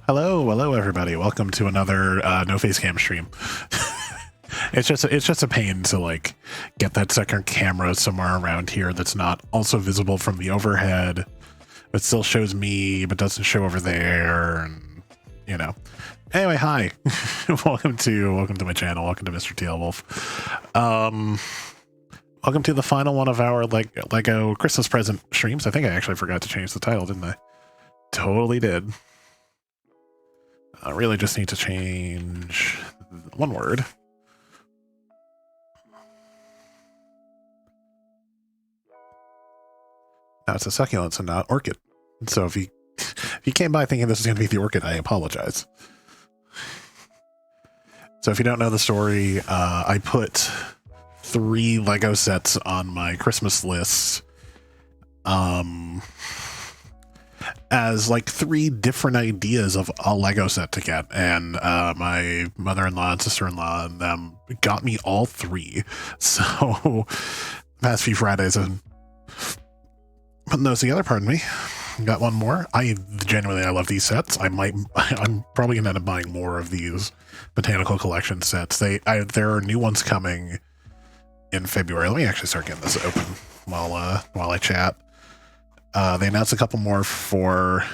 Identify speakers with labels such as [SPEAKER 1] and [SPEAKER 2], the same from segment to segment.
[SPEAKER 1] Hello, everybody. Welcome to another no face cam stream. It's just a pain to like get that second camera somewhere around here that's not also visible from the overhead, but still shows me, but doesn't show over there, and you know. Anyway, hi, welcome to my channel. Welcome to Mr. TL Wolf. Welcome to the final one of our Lego Christmas present streams. I think I actually forgot to change the title, didn't I? Totally did. I really just need to change one word. Now it's a succulents and not orchid. So if you came by thinking this is going to be the orchid, I apologize. So if you don't know the story, I put 3 Lego sets on my Christmas list as like 3 different ideas of a Lego set to get, and my mother-in-law and sister-in-law and them got me all 3. So past few Fridays and putting those together, pardon me, got one more. I love these sets. I'm probably gonna end up buying more of these Botanical collection sets. There are new ones coming in February. Let me actually start getting this open while I chat. They announced a couple more for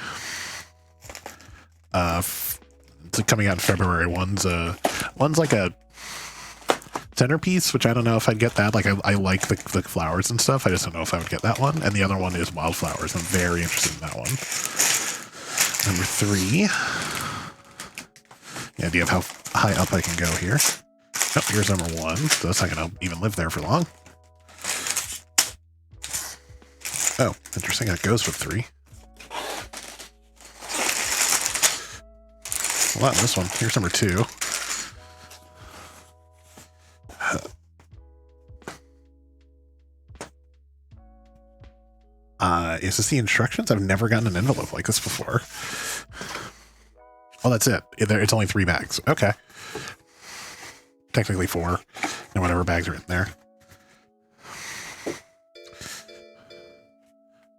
[SPEAKER 1] coming out in February. One's like a centerpiece, which I don't know if I'd get that. Like I like the flowers and stuff. I just don't know if I would get that one. And the other one is wildflowers. I'm very interested in that one. Number 3. The idea of how high up I can go here. Oh, here's number 1. So that's not gonna even live there for long. Oh, interesting. That goes with 3. Well, not this one. Here's number 2. Is this the instructions? I've never gotten an envelope like this before. Oh, that's it. It's only 3 bags. Okay. Technically 4. And whatever bags are in there.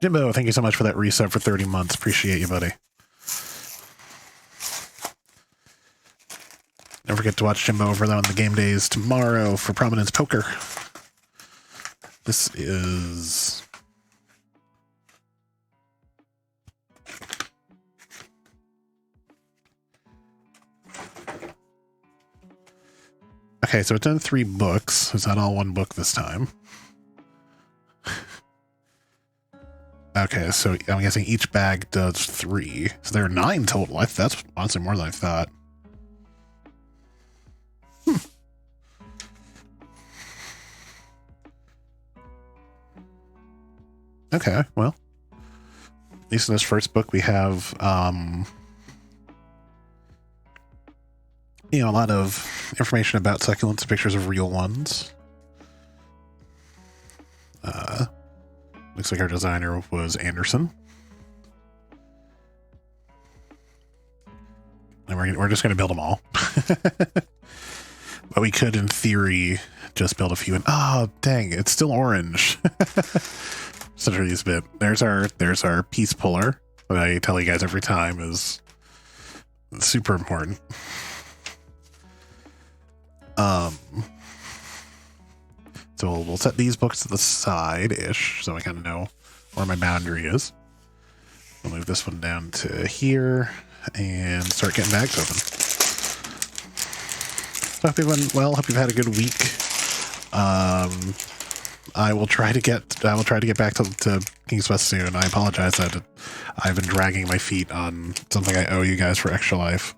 [SPEAKER 1] Jimbo, thank you so much for that reset for 30 months. Appreciate you, buddy. Don't forget to watch Jimbo over there on the game days tomorrow for Prominence Poker. This is... Okay, so it's in 3 books. It's not all one book this time. Okay, so I'm guessing each bag does 3. So there are 9 total. That's honestly more than I thought. Okay, well. At least in this first book we have a lot of information about succulents, pictures of real ones. Looks like our designer was Anderson. And we're just going to build them all. But we could, in theory, just build a few. And oh, dang, it's still orange. Such a use bit. There's our piece puller that I tell you guys every time is super important. So we'll set these books to the side-ish, so I kind of know where my boundary is. We'll move this one down to here and start getting bags open. So hope everyone well. Hope you've had a good week. I will try to get back to King's West soon. I apologize that I've been dragging my feet on something I owe you guys for Extra Life.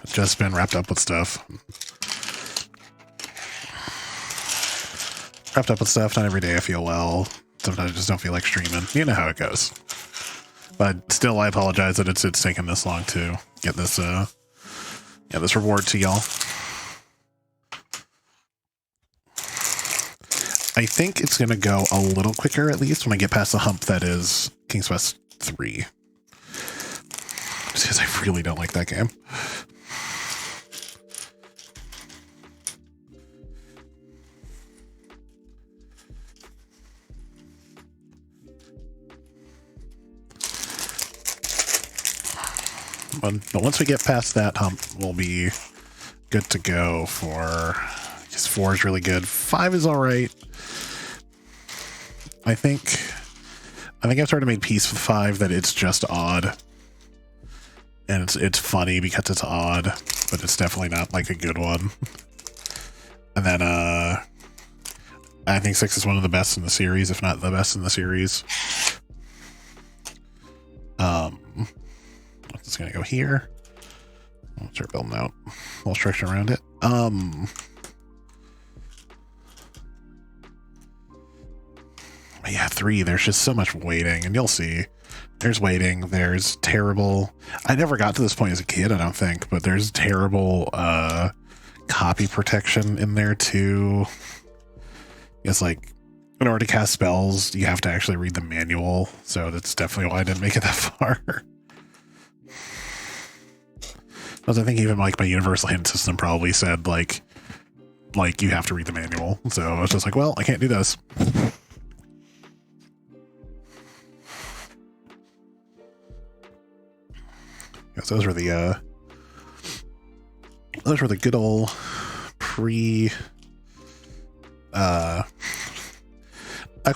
[SPEAKER 1] It's just been wrapped up with stuff. Not every day I feel well. Sometimes I just don't feel like streaming. You know how it goes. But still, I apologize that it's taken this long to get this this reward to y'all. I think it's gonna go a little quicker, at least when I get past the hump that is King's Quest 3. Because I really don't like that game. one. But once we get past that hump, we'll be good to go for... Because 4 is really good. 5 is all right. I think I've sort of made peace with 5 that it's just odd. And it's funny because it's odd, but it's definitely not like a good one. And then I think 6 is one of the best in the series, if not the best in the series. It's gonna go here. I'll start building out a little structure around it. Yeah, 3, there's just so much waiting, and you'll see. There's waiting, there's terrible... I never got to this point as a kid, I don't think, but there's terrible copy protection in there, too. It's like, in order to cast spells, you have to actually read the manual, so that's definitely why I didn't make it that far. Because I think even, like, my universal hint system probably said, like, you have to read the manual. So I was just like, well, I can't do this. Yes, those were the good old not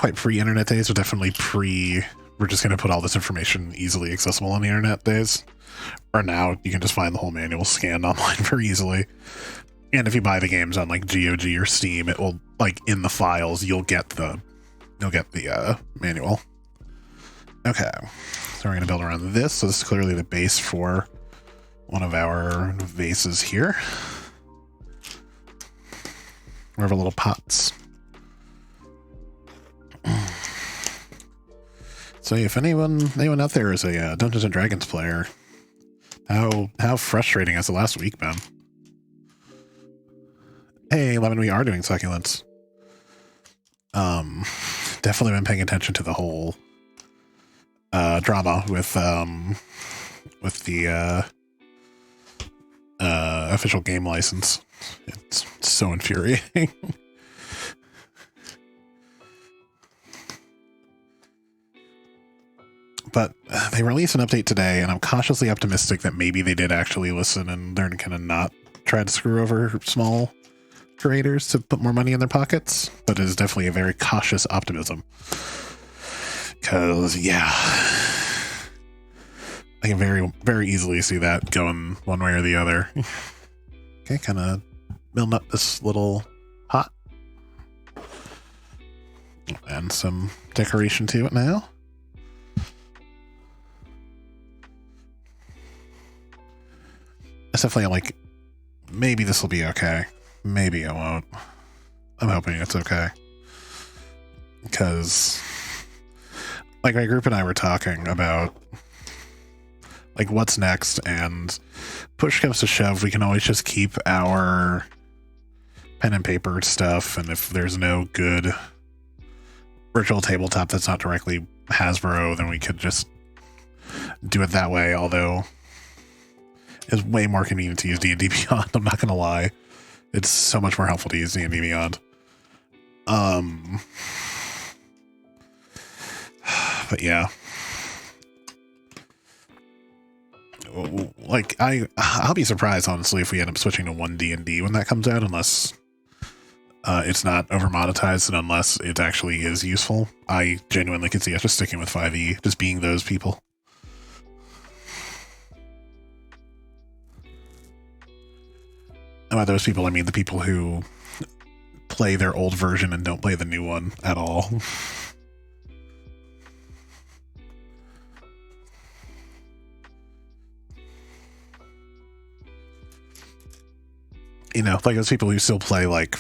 [SPEAKER 1] quite pre-internet days, but definitely we're just going to put all this information easily accessible on the internet days. Or now you can just find the whole manual scanned online very easily. And if you buy the games on like GOG or Steam, it will, like, in the files, you'll get the manual. Okay. So we're going to build around this. So this is clearly the base for one of our vases here. We have our little pots. So if anyone out there is a Dungeons and Dragons player, how frustrating has the last week been? Hey, Lemon, we are doing succulents. Definitely been paying attention to the whole drama with the official game license. It's so infuriating. But they released an update today, and I'm cautiously optimistic that maybe they did actually listen and they're going to not try to screw over small creators to put more money in their pockets. But it is definitely a very cautious optimism. Because, yeah, I can very, very easily see that going one way or the other. Okay, kind of building up this little pot. And some decoration to it now. It's definitely like, maybe this will be okay. Maybe it won't. I'm hoping it's okay. Because, like, my group and I were talking about, like, what's next, and push comes to shove, we can always just keep our pen and paper stuff, and if there's no good virtual tabletop that's not directly Hasbro, then we could just do it that way, although it's way more convenient to use D&D Beyond, I'm not gonna lie. It's so much more helpful to use D&D Beyond. But yeah. Like, I'll be surprised, honestly, if we end up switching to 1D&D when that comes out, unless it's not over-monetized and unless it actually is useful. I genuinely could see us just sticking with 5e, just being those people. And by those people, I mean the people who play their old version and don't play the new one at all. You know, like those people who still play like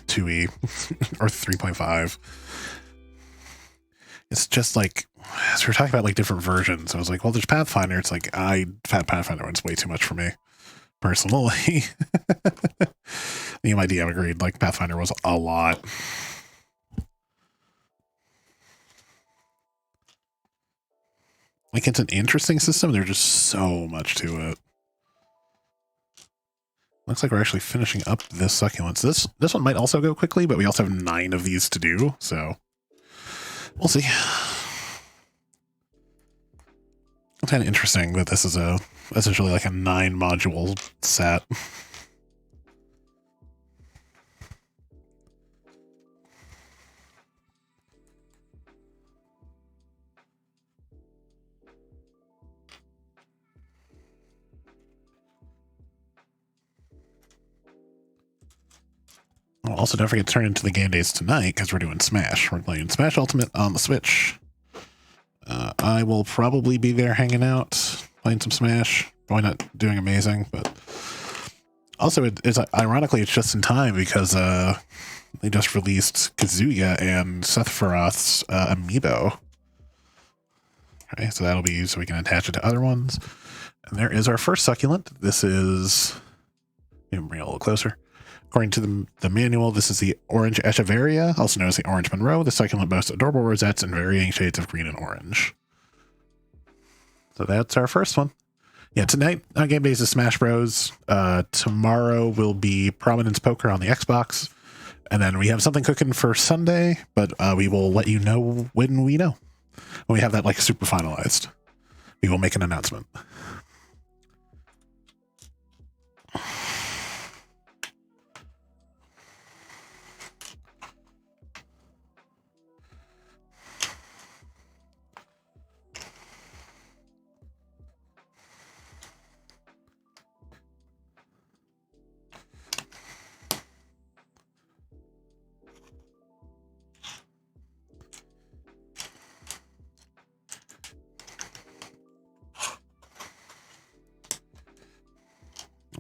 [SPEAKER 1] 2e or 3.5. It's just like, as we were talking about like different versions, I was like, well, there's Pathfinder. It's like, Pathfinder one's way too much for me, personally. Me and my DM agreed, like, Pathfinder was a lot. Like, it's an interesting system. There's just so much to it. Looks like we're actually finishing up this succulents. This one might also go quickly, but we also have 9 of these to do, so we'll see. It's kind of interesting that this is essentially like a 9-module set. Also, don't forget to turn into the game days tonight because we're doing Smash. We're playing Smash Ultimate on the Switch. I will probably be there hanging out, playing some Smash. Probably not doing amazing, but also it's ironically it's just in time because they just released Kazuya and Seth Farath's amiibo. Okay, so that'll be used so we can attach it to other ones. And there is our first succulent. This is, let me bring it a little closer. According to the manual, this is the orange Echeveria, also known as the orange Monroe. The succulent boasts adorable rosettes in varying shades of green and orange. So that's our first one. Yeah, tonight on Game Days is Smash Bros. Tomorrow will be Prominence Poker on the Xbox. And then we have something cooking for Sunday, but we will let you know when we know. When we have that like super finalized, we will make an announcement.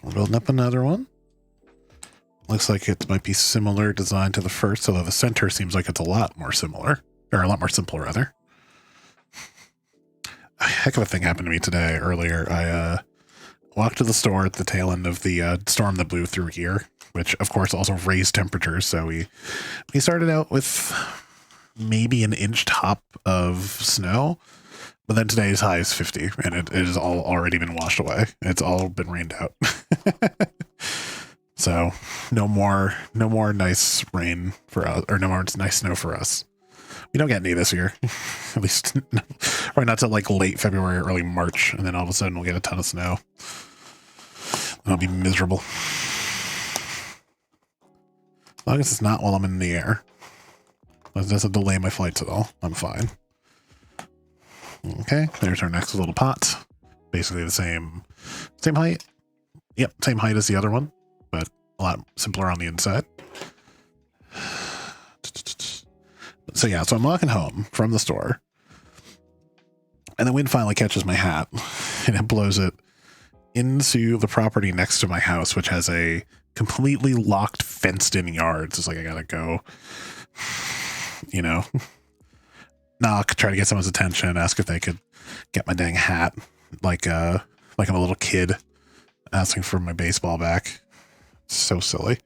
[SPEAKER 1] We're building up another one. Looks like it might be similar design to the first, although the center seems like it's a lot more similar, or a lot more simple, rather. A heck of a thing happened to me today earlier. I walked to the store at the tail end of the storm that blew through here, which of course also raised temperatures. So we started out with maybe an inch top of snow, but then today's high is 50, and it has all already been washed away. It's all been rained out. So no more nice rain for us, or no more nice snow for us. We don't get any this year, at least right not till like late February, early March, and then all of a sudden we'll get a ton of snow. That'll be miserable. As long as it's not while I'm in the air. It doesn't delay my flights at all. I'm fine. Okay, there's our next little pot. Basically the same height. Yep, same height as the other one, but a lot simpler on the inside. So yeah, so I'm walking home from the store, and the wind finally catches my hat, and it blows it into the property next to my house, which has a completely locked, fenced-in yard. So it's like I gotta go, knock, try to get someone's attention, ask if they could get my dang hat, like I'm a little kid asking for my baseball back. So silly.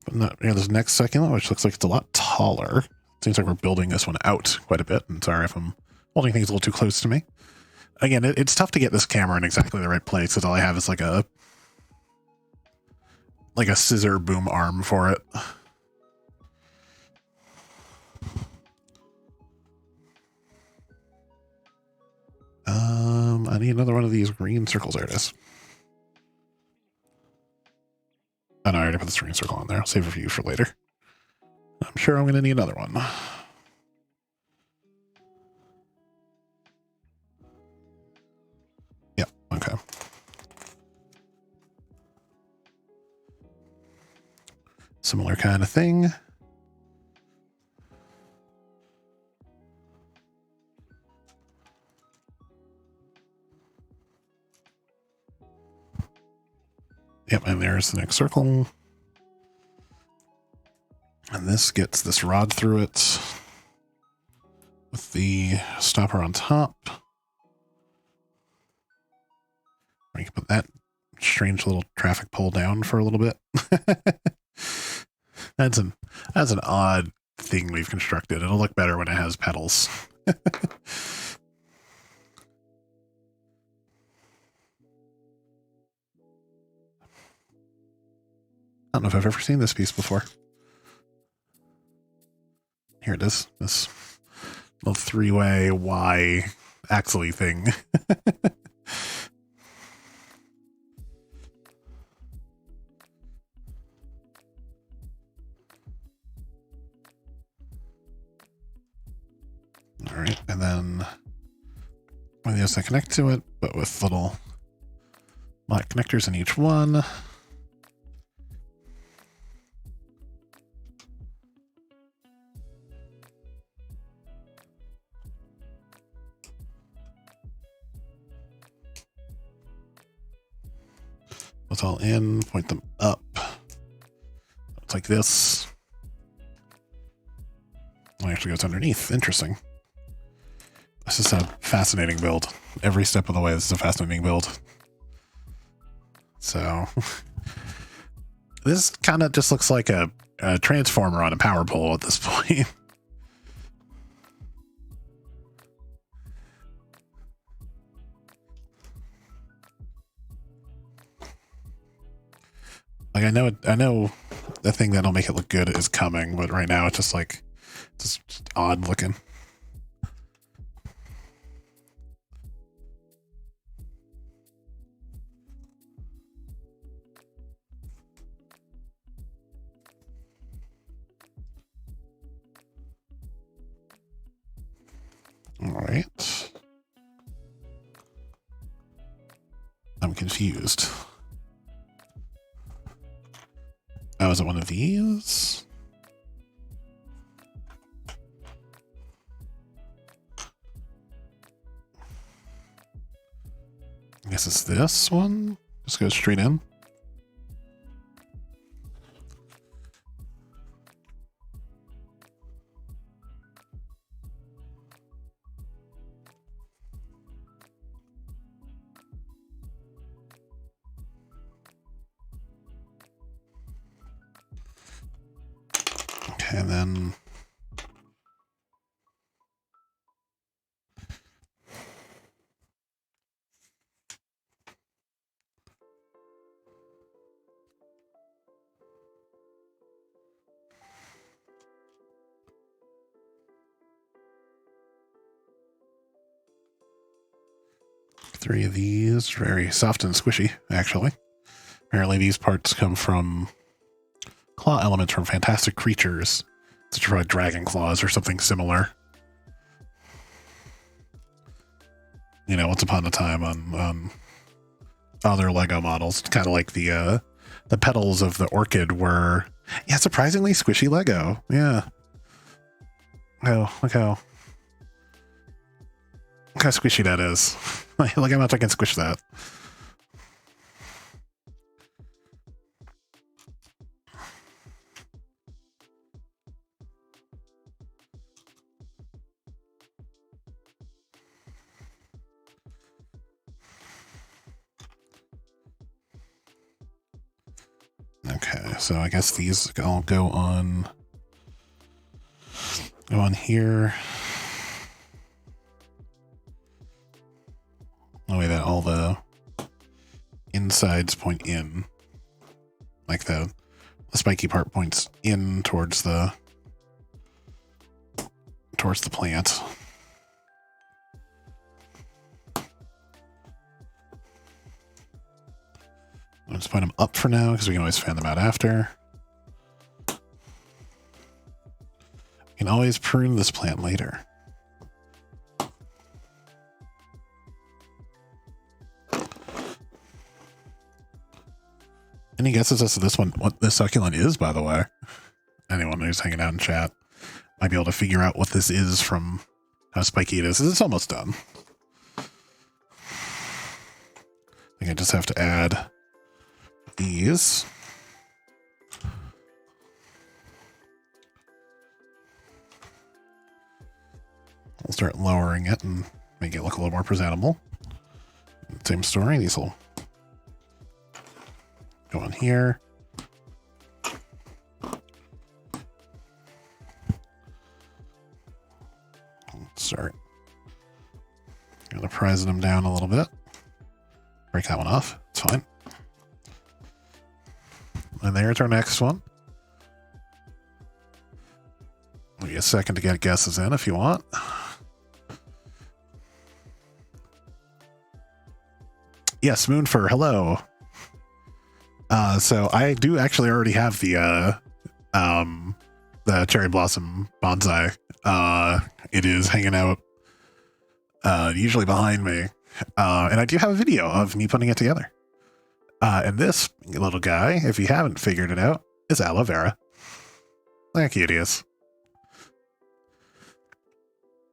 [SPEAKER 1] But no, this next succulent, which looks like it's a lot taller. Seems like we're building this one out quite a bit. And sorry if I'm holding things a little too close to me. Again, it's tough to get this camera in exactly the right place because all I have is like a scissor boom arm for it. I need another one of these green circles. There it is. Oh, no, I already put the green circle on there. I'll save it for you for later. I'm sure I'm going to need another one. Yep, okay. Similar kind of thing. Yep, and there's the next circle. And this gets this rod through it with the stopper on top. We can put that strange little traffic pole down for a little bit. That's an odd thing we've constructed. It'll look better when it has pedals. I don't know if I've ever seen this piece before. Here it is. This little three-way Y axle-y thing. All right, and then one of these I connect to it, but with little black connectors in each one. It's all in, point them up. It's like this. It actually goes underneath. Interesting. This is a fascinating build. Every step of the way, this is a fascinating build. So, this kind of just looks like a transformer on a power pole at this point. Like, I know the thing that'll make it look good is coming, but right now it's just like, just odd looking. All right. I'm confused. Oh, is it one of these? I guess it's this one. Just goes straight in. Okay, and then three of these, very soft and squishy, actually. Apparently these parts come from claw elements from fantastic creatures, such as dragon claws or something similar. You know, once upon a time on other Lego models, kind of like the petals of the orchid were, yeah, surprisingly squishy Lego. Yeah. Oh, look how squishy that is. Like how much I can squish that. Okay, so I guess these all go on here. The way that all the insides point in, like the spiky part points in towards the plant. I'll just point them up for now because we can always fan them out after. We can always prune this plant later. Any guesses as to this one, what this succulent is, by the way? Anyone who's hanging out in chat might be able to figure out what this is from how spiky it is. It's almost done. I think I just have to add these. We'll start lowering it and make it look a little more presentable. Same story, these will go on here. Start gonna prise them down a little bit. Break that one off. It's fine. And there's our next one. Give me a second to get guesses in if you want. Yes, Moonfur, hello. So I do actually already have the cherry blossom bonsai. It is hanging out usually behind me. And I do have a video of me putting it together. And this little guy, if you haven't figured it out, is aloe vera. Look how cute he is.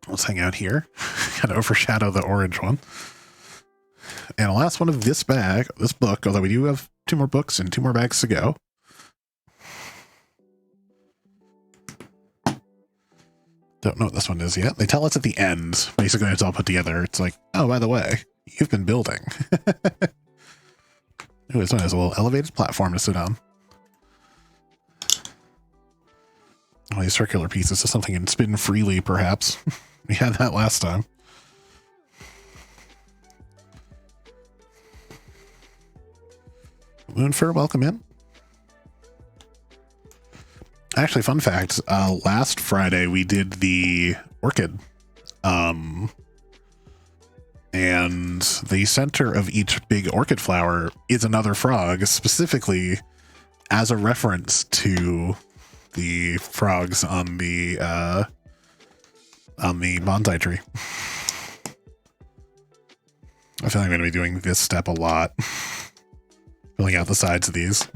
[SPEAKER 1] Let's hang out here. Kind of overshadow the orange one. And the last one of this bag, this book, although we do have 2 more books and 2 more bags to go. Don't know what this one is yet. They tell us at the end. Basically, it's all put together. It's like, oh, by the way, you've been building. Ooh, this one has a little elevated platform to sit on. All these circular pieces, so something can spin freely, perhaps. We had that last time. Moonfur, welcome in. Actually, fun fact, last Friday we did the orchid. And the center of each big orchid flower is another frog, specifically as a reference to the frogs on the bonsai tree. I feel like I'm going to be doing this step a lot. Filling out the sides of these.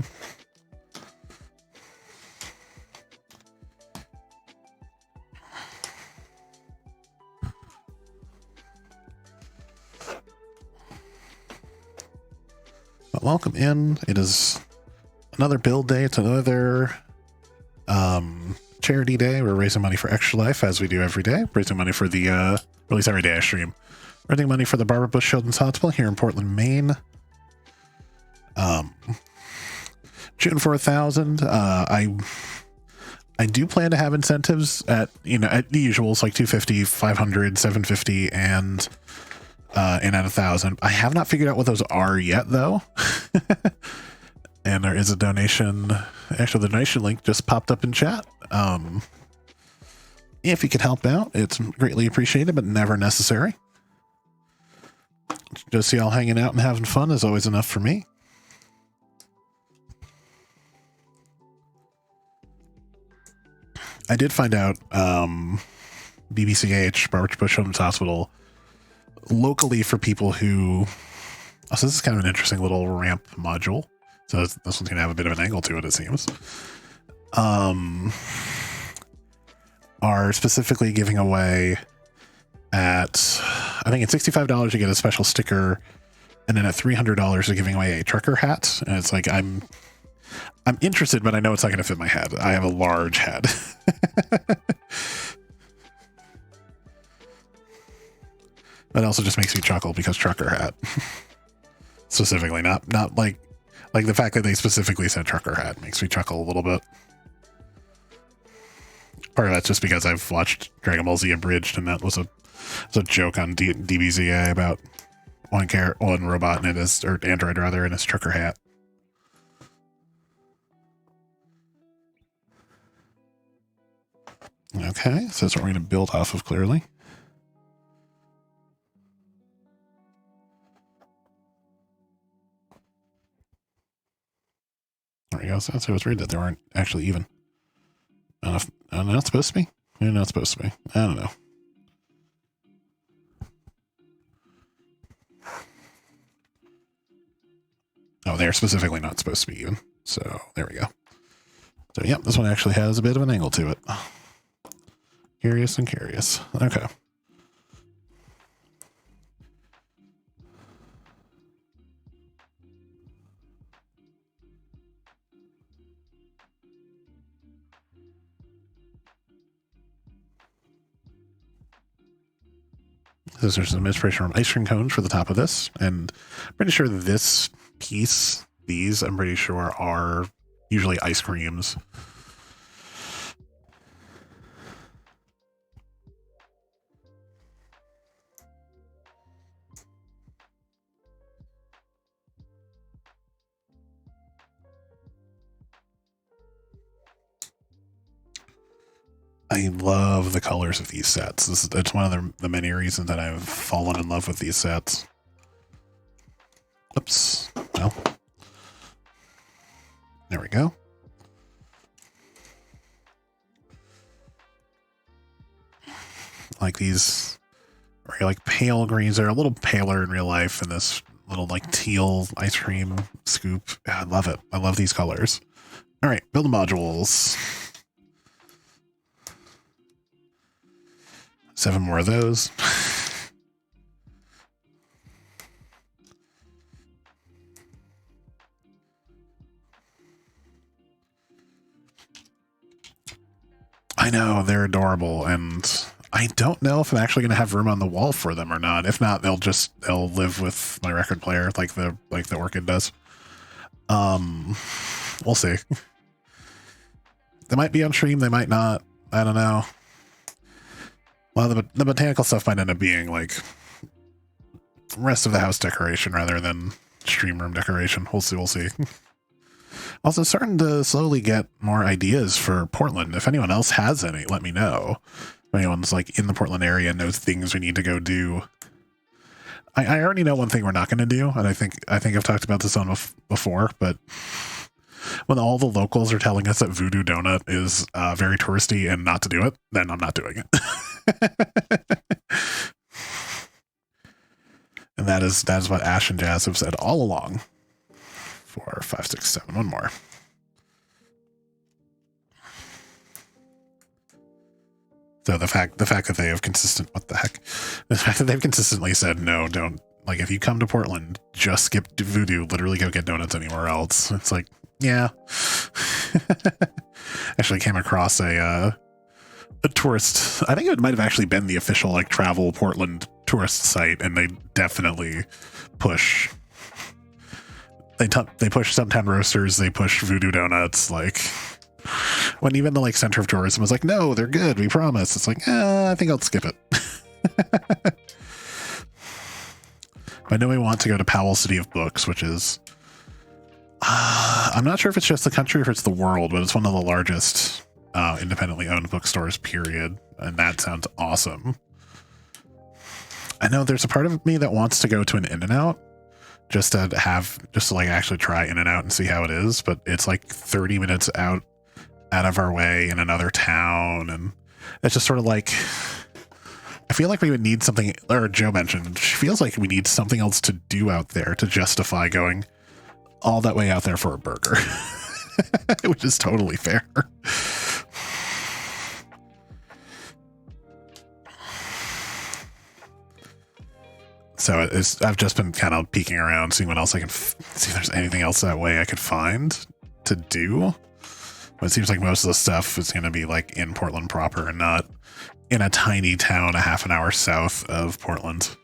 [SPEAKER 1] But welcome in. It is another build day. It's another charity day. We're raising money for Extra Life, as we do every day. Raising money for the, at least every day I stream. Raising money for the Barbara Bush Children's Hospital here in Portland, Maine. Shooting for 1,000. I do plan to have incentives at, at the usuals, like 250, 500, 750, and at 1,000. I have not figured out what those are yet, though. And there is a donation. Actually, the donation link just popped up in chat. If you could help out, it's greatly appreciated, but never necessary. Just y'all hanging out and having fun is always enough for me. I did find out BBCH, Barbara Bush Children's Hospital, locally for people who... Oh, so this is kind of an interesting little ramp module. So this one's going to have a bit of an angle to it, it seems. Are specifically giving away at... I think it's $65 to get a special sticker, and then at $300 they're giving away a trucker hat. And it's like, I'm interested, but I know it's not going to fit my head. I have a large head. That also just makes me chuckle because trucker hat. Specifically, not like the fact that they specifically said trucker hat makes me chuckle a little bit. Part of that's just because I've watched Dragon Ball Z Abridged, and that was a joke on DBZA about one robot in his, or android rather, in his trucker hat. Okay, so that's what we're going to build off of, clearly. There we go. So it was weird that they weren't actually even. Enough. Not supposed to be? Maybe not supposed to be. I don't know. Oh, they're specifically not supposed to be even. So there we go. So yep, this one actually has a bit of an angle to it. Curious and curious. Okay. So there's some inspiration from ice cream cones for the top of this, and I'm pretty sure this piece, I'm pretty sure are usually ice creams. I love the colors of these sets. It's one of the many reasons that I've fallen in love with these sets. Oops. Well, there we go. Like these very like pale greens. They're a little paler in real life in this little like teal ice cream scoop. Yeah, I love it. I love these colors. All right, build modules. 7 more of those. I know, they're adorable, and I don't know if I'm actually going to have room on the wall for them or not. If not, they'll live with my record player like the orchid does. We'll see. They might be on stream, they might not. I don't know. Well, the botanical stuff might end up being like rest of the house decoration rather than stream room decoration. We'll see. Also starting to slowly get more ideas for Portland. If anyone else has any, let me know. If anyone's like in the Portland area and knows things we need to go do. I already know one thing we're not going to do, and I think I've talked about this on before, but when all the locals are telling us that Voodoo Donut is very touristy and not to do it, then I'm not doing it. And that is what Ash and Jazz have said all along. 4, 5, 6, 7. One more. So the fact that they have the fact that they've consistently said no, don't, like, if you come to Portland, just skip Voodoo, literally go get donuts anywhere else. It's like, yeah. Actually came across a tourist, I think it might have actually been the official like travel Portland tourist site, and they definitely push they push Stumptown Roasters, they push Voodoo Donuts, like when even the like center of tourism was like, no, they're good, we promise. It's like, I think I'll skip it. I know we want to go to Powell City of Books, which is I'm not sure if it's just the country or if it's the world, but it's one of the largest independently owned bookstores, period. And that sounds awesome. I know there's a part of me that wants to go to an In-N-Out just to like actually try In-N-Out and see how it is, but it's like 30 minutes out of our way in another town, and it's just sort of like, I feel like we would need something, or Joe mentioned, she feels like we need something else to do out there to justify going all that way out there for a burger, which is totally fair. So I've just been kind of peeking around, seeing what else I can see if there's anything else that way I could find to do. But it seems like most of the stuff is going to be like in Portland proper and not in a tiny town a half an hour south of Portland.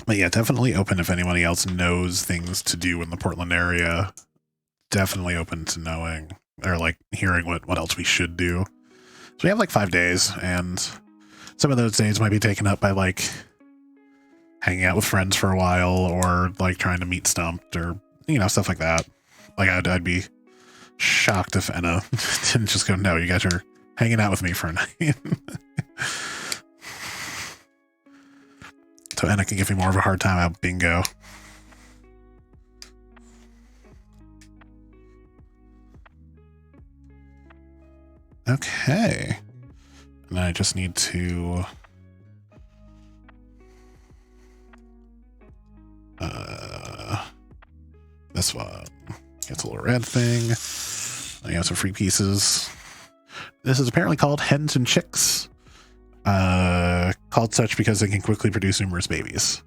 [SPEAKER 1] But yeah, definitely open if anybody else knows things to do in the Portland area. Definitely open to knowing or like hearing what else we should do. So we have like 5 days, and some of those days might be taken up by like hanging out with friends for a while, or like trying to meet Stumped, or stuff like that. Like I'd be shocked if Enna didn't just go, no, you guys are hanging out with me for a night. So Enna can give me more of a hard time at bingo. Okay. And I just need to this one gets a little red thing. I got some free pieces. This is apparently called Hens and Chicks. Called such because they can quickly produce numerous babies.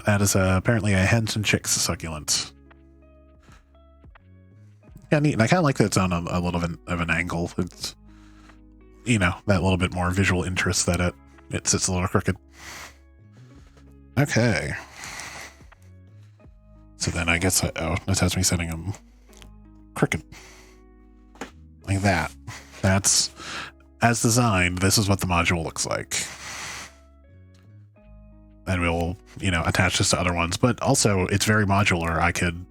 [SPEAKER 1] That is apparently a Hens and Chicks succulent. Yeah, neat. And I kind of like that it's on a little bit of an angle. It's, that little bit more visual interest that it sits a little crooked. Okay. So then I guess, this has me setting them crooked. Like that. That's, as designed, this is what the module looks like. And we'll, attach this to other ones. But also, it's very modular. I could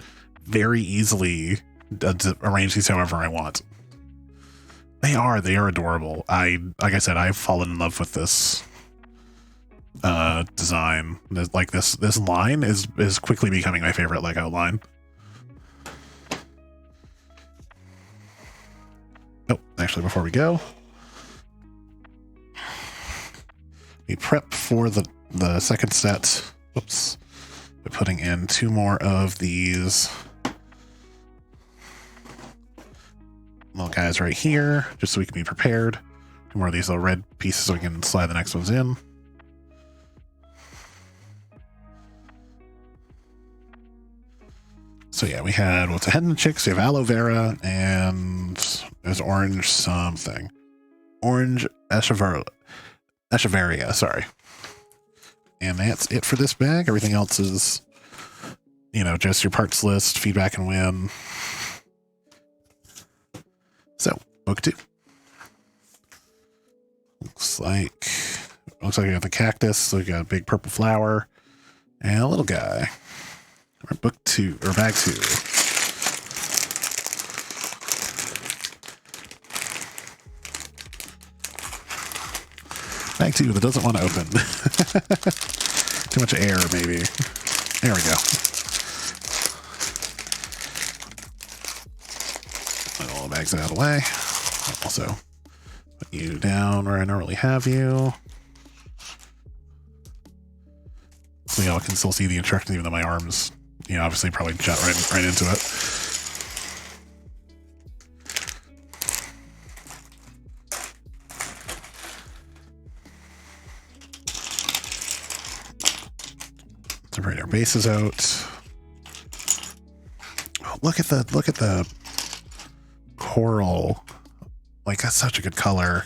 [SPEAKER 1] very easily arrange these however I want. They are adorable. Like I said, I've fallen in love with this design. Like this line is quickly becoming my favorite Lego line. Oh, actually, before we go, we prep for the second set. Whoops. By putting in 2 more of these little guys right here, just so we can be prepared. 2 more of these little red pieces so we can slide the next ones in. So yeah, we had, what's a head and chicks, we have aloe vera, and there's orange something. Orange echeveria, sorry. And that's it for this bag. Everything else is, just your parts list, feedback and win. So, book 2. Looks like we got the cactus, so we got a big purple flower, and a little guy. Or book 2, or bag 2. Bag 2 that doesn't want to open. Too much air, maybe. There we go. Put all the bags out of the way. Also, put you down where I normally have you. So y'all can still see the instructions, even though my arms, obviously probably jut right into it. Separate our bases out. Oh, look at the coral. Like, that's such a good color.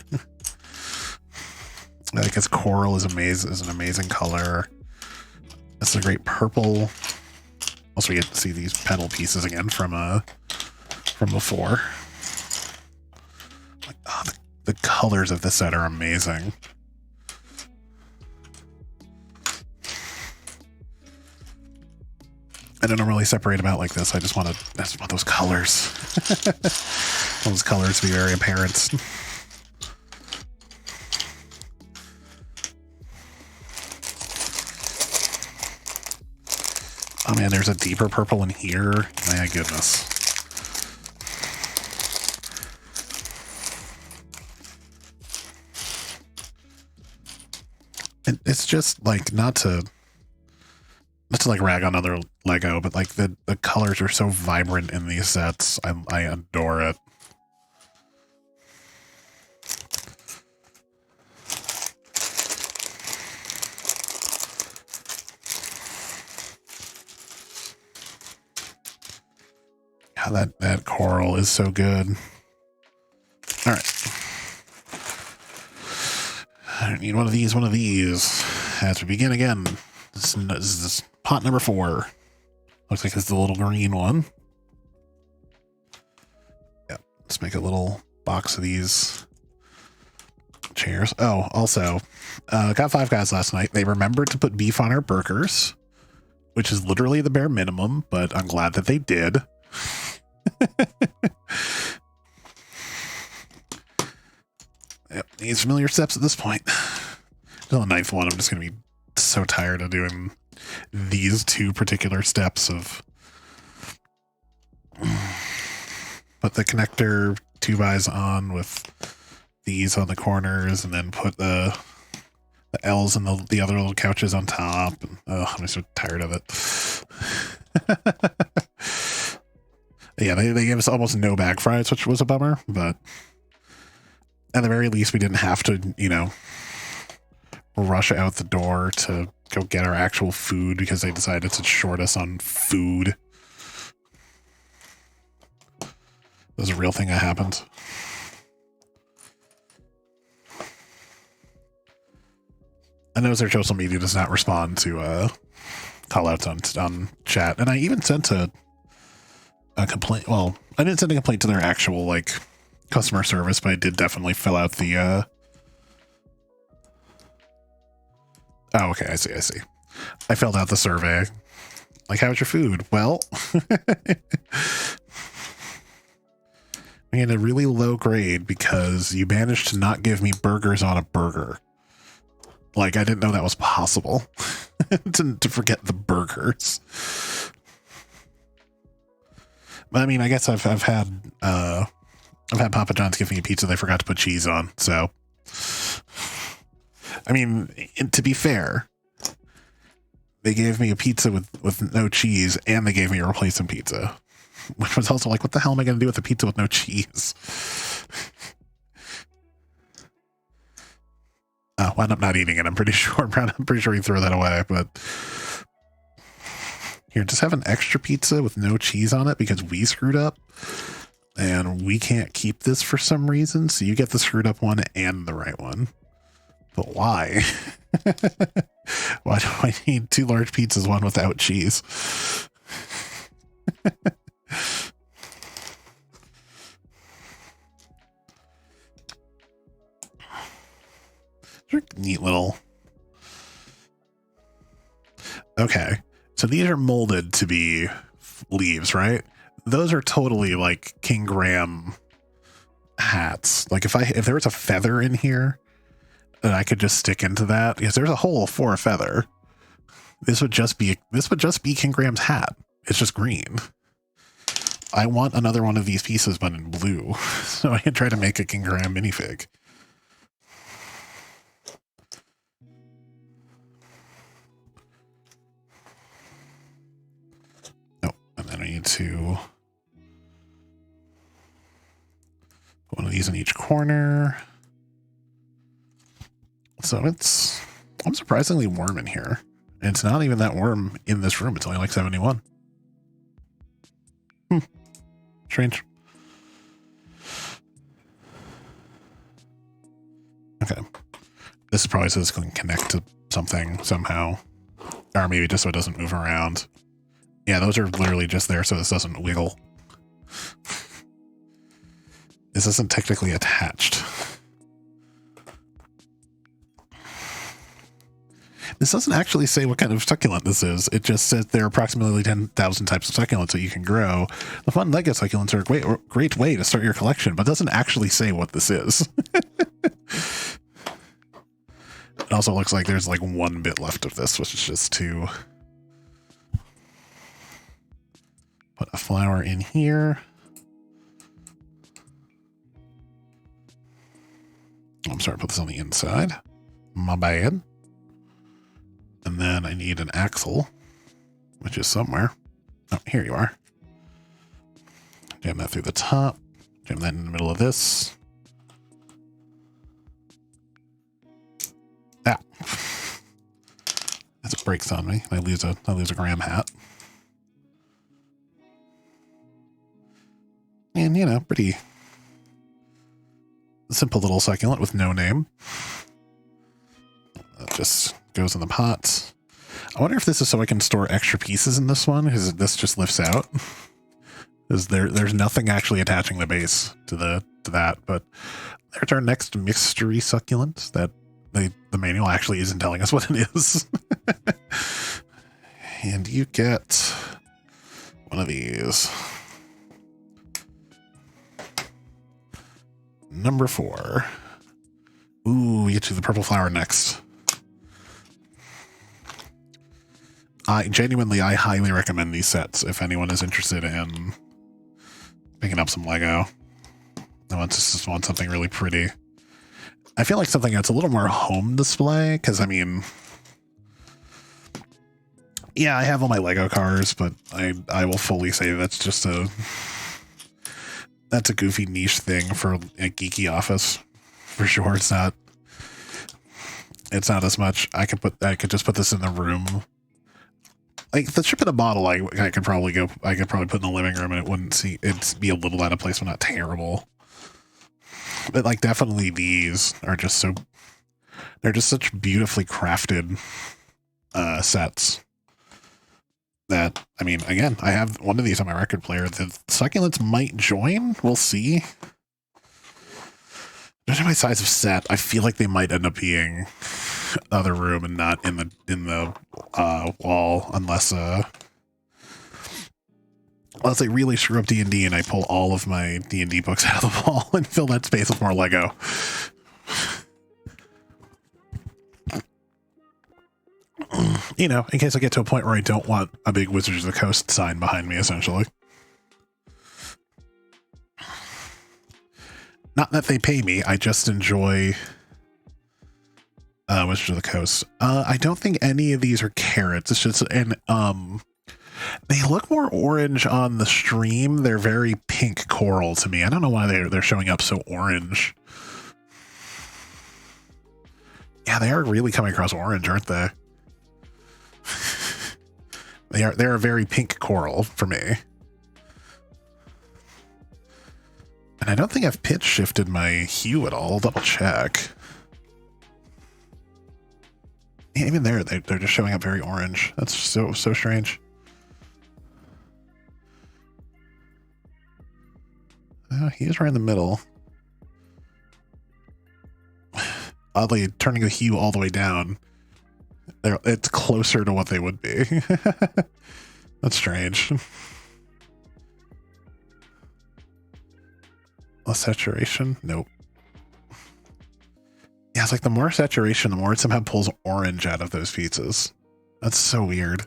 [SPEAKER 1] I think coral is an amazing color. This is a great purple. Also, we get to see these petal pieces again from before. Like, oh, the colors of this set are amazing. I don't really separate them out like this. I just want those colors. Those colors to be very apparent. Oh man, there's a deeper purple in here. My goodness. It's just like not to like rag on other Lego, but like the colors are so vibrant in these sets. I adore it. Yeah, that coral is so good. All right. I need one of these as we begin again. This is pot number 4. Looks like it's the little green one. Yeah, let's make a little box of these chairs. Oh, also, got 5 guys last night. They remembered to put beef on our burgers, which is literally the bare minimum, but I'm glad that they did. Yep, needs familiar steps at this point. Until the 9th one, I'm just going to be so tired of doing these 2 particular steps of put the connector 2x on with these on the corners, and then put the L's and the other little couches on top. And, oh, I'm so tired of it. Yeah, they gave us almost no back fries, which was a bummer, but at the very least, we didn't have to, rush out the door to go get our actual food because they decided to short us on food. There's a real thing that happened. I notice their social media does not respond to call outs on chat. And I even sent a complaint. Well, I didn't send a complaint to their actual like customer service, but I did definitely fill out the oh, okay, I see. I filled out the survey. Like, how's your food? Well, we had a really low grade because you managed to not give me burgers on a burger. Like, I didn't know that was possible. to forget the burgers. But I mean, I guess I've had Papa John's give me a pizza they forgot to put cheese on. So, I mean, to be fair, they gave me a pizza with no cheese, and they gave me a replacement pizza, which was also like, what the hell am I going to do with a pizza with no cheese? Wound up not eating it. I'm pretty sure. I'm pretty sure you throw that away. But here, just have an extra pizza with no cheese on it because we screwed up, and we can't keep this for some reason. So you get the screwed up one and the right one. But why? Why do I need 2 large pizzas, one without cheese? Neat little. Okay, so these are molded to be leaves, right? Those are totally like King Graham hats. Like if there was a feather in here, then I could just stick into that because there's a hole for a feather. This would just be King Graham's hat. It's just green. I want another one of these pieces, but in blue, so I can try to make a King Graham minifig. And then I need to put one of these in each corner. So I'm surprisingly warm in here. And it's not even that warm in this room. It's only like 71. Strange. Okay. This is probably so this can connect to something somehow. Or maybe just so it doesn't move around. Yeah, those are literally just there so this doesn't wiggle. This isn't technically attached. This doesn't actually say what kind of succulent this is. It just says there are approximately 10,000 types of succulents that you can grow. The fun Lego succulents are a great way to start your collection, but doesn't actually say what this is. It also looks like there's like 1 bit left of this, which is just to put a flower in here. I'm sorry, put this on the inside. My bad. And then I need an axle, which is somewhere. Oh, here you are. Jam that through the top. Jam that in the middle of this. Ah. As it breaks on me, I lose a Graham hat. And, you know, pretty simple little succulent with no name. That just goes in the pot. I wonder if this is so I can store extra pieces in this one, because this just lifts out. Because there's nothing actually attaching the base to that, but there's our next mystery succulent that the manual actually isn't telling us what it is. And you get one of these. Number 4. Ooh, we get to the purple flower next. I highly recommend these sets if anyone is interested in picking up some Lego. I just want something really pretty. I feel like something that's a little more home display, because I mean, yeah, I have all my Lego cars, but I will fully say that's a goofy niche thing for a geeky office, for sure. It's not as much. I could just put this in the room. Like the ship in a bottle, I could probably put in the living room and it'd be a little out of place, but not terrible. But like definitely these are just they're just such beautifully crafted sets. that, I mean, again, I have one of these on my record player. The Succulents might join. We'll see. Judging by size of set, I feel like they might end up being other room and not in the wall, unless they really screw up D&D and I pull all of my D&D books out of the wall and fill that space with more Lego. You know, in case I get to a point where I don't want a big Wizards of the Coast sign behind me, essentially. Not that they pay me, I just enjoy Wizards of the Coast. I don't think any of these are carrots. It's just, and they look more orange on the stream. They're very pink coral to me. I don't know why they're showing up so orange. Yeah, they are really coming across orange, aren't they? They're a very pink coral for me. And I don't think I've pitch shifted my hue at all. I'll double check. Yeah, even there, they're just showing up very orange. That's so strange. He is right in the middle. Oddly, turning the hue all the way down, it's closer to what they would be. That's strange. Less saturation? Nope. Yeah, it's like the more saturation, the more it somehow pulls orange out of those pizzas. That's so weird.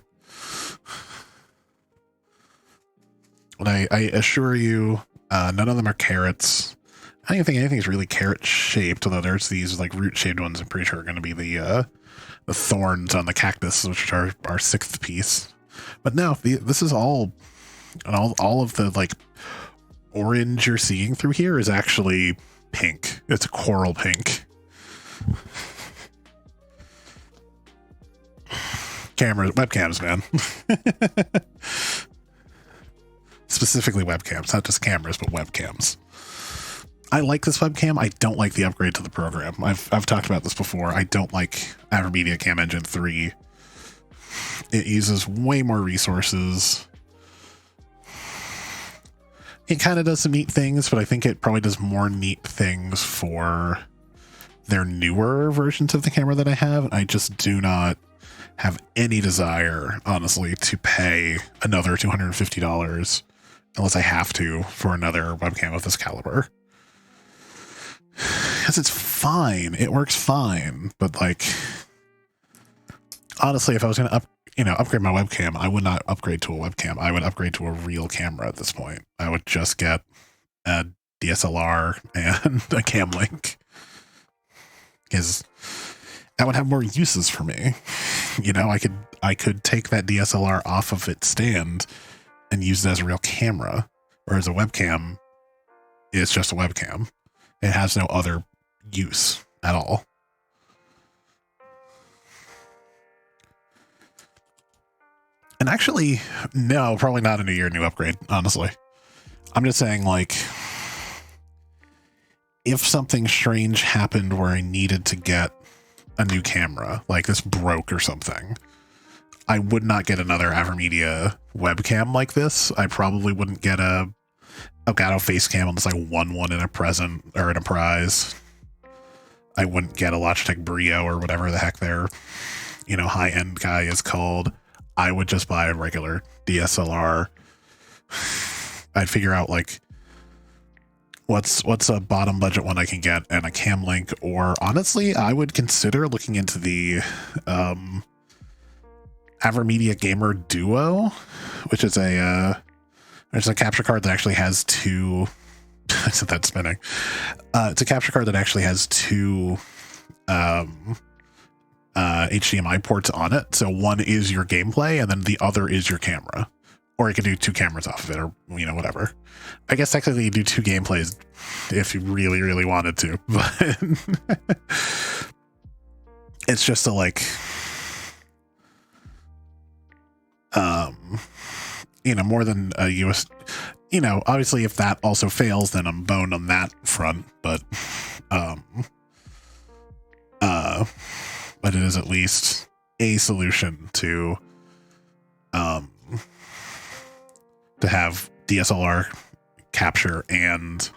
[SPEAKER 1] And I assure you, none of them are carrots. I don't even think anything is really carrot shaped, although there's these like root shaped ones I'm pretty sure are going to be the thorns on the cactus, which are our sixth piece. But no, this is all of the like orange you're seeing through here is actually pink. It's a coral pink. Webcams, man. Specifically webcams, not just cameras, but webcams. I like this webcam. I don't like the upgrade to the program. I've talked about this before. I don't like AverMedia Cam Engine 3. It uses way more resources. It kind of does some neat things, but I think it probably does more neat things for their newer versions of the camera that I have. I just do not have any desire, honestly, to pay another $250 unless I have to for another webcam of this caliber. Because it's fine. It works fine. But, like, honestly, if I was going to upgrade my webcam, I would not upgrade to a webcam. I would upgrade to a real camera at this point. I would just get a DSLR and a cam link. Because that would have more uses for me. You know, I could take that DSLR off of its stand and use it as a real camera. Whereas a webcam is just a webcam. It has no other use at all. And actually, no, probably not a new upgrade, honestly. I'm just saying, like, if something strange happened where I needed to get a new camera, like this broke or something, I would not get another AverMedia webcam like this. I probably wouldn't get a Elgato face cam unless I won one in a present or in a prize. I wouldn't get a Logitech Brio or whatever the heck their, high-end guy is called. I would just buy a regular DSLR. I'd figure out, like, what's a bottom budget one I can get and a cam link, or honestly, I would consider looking into the AverMedia Gamer Duo, which is there's a capture card that actually has two. I said that spinning. It's a capture card that actually has two HDMI ports on it. So one is your gameplay, and then the other is your camera. Or you could do two cameras off of it, or whatever. I guess technically you do two gameplays if you really, really wanted to, but it's just more than a US. Obviously, if that also fails, then I'm boned on that front. But it is at least a solution to to have DSLR capture and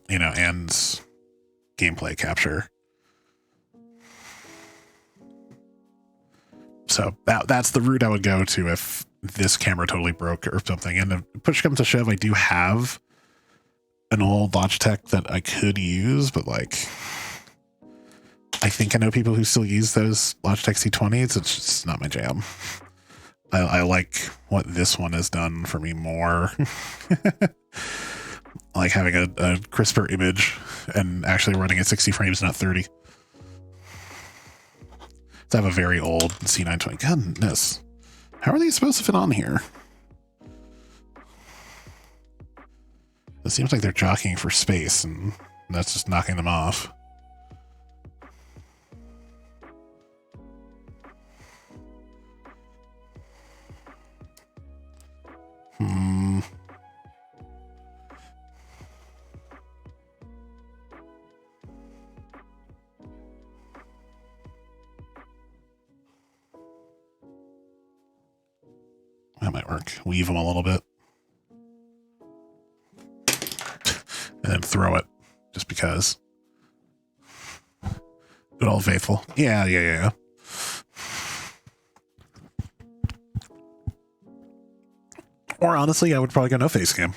[SPEAKER 1] and gameplay capture. So that's the route I would go to if this camera totally broke or something. And if push comes to shove, I do have an old Logitech that I could use, but like, I think I know people who still use those Logitech C20s. It's just not my jam. I like what this one has done for me more. Like having a crisper image and actually running at 60 frames, not 30. I have a very old C920. Goodness. How are these supposed to fit on here? It seems like they're jockeying for space, and that's just knocking them off. That might work. Weave them a little bit. And then throw it, just because. Good old faithful. Yeah. Or honestly, I would probably go no face cam.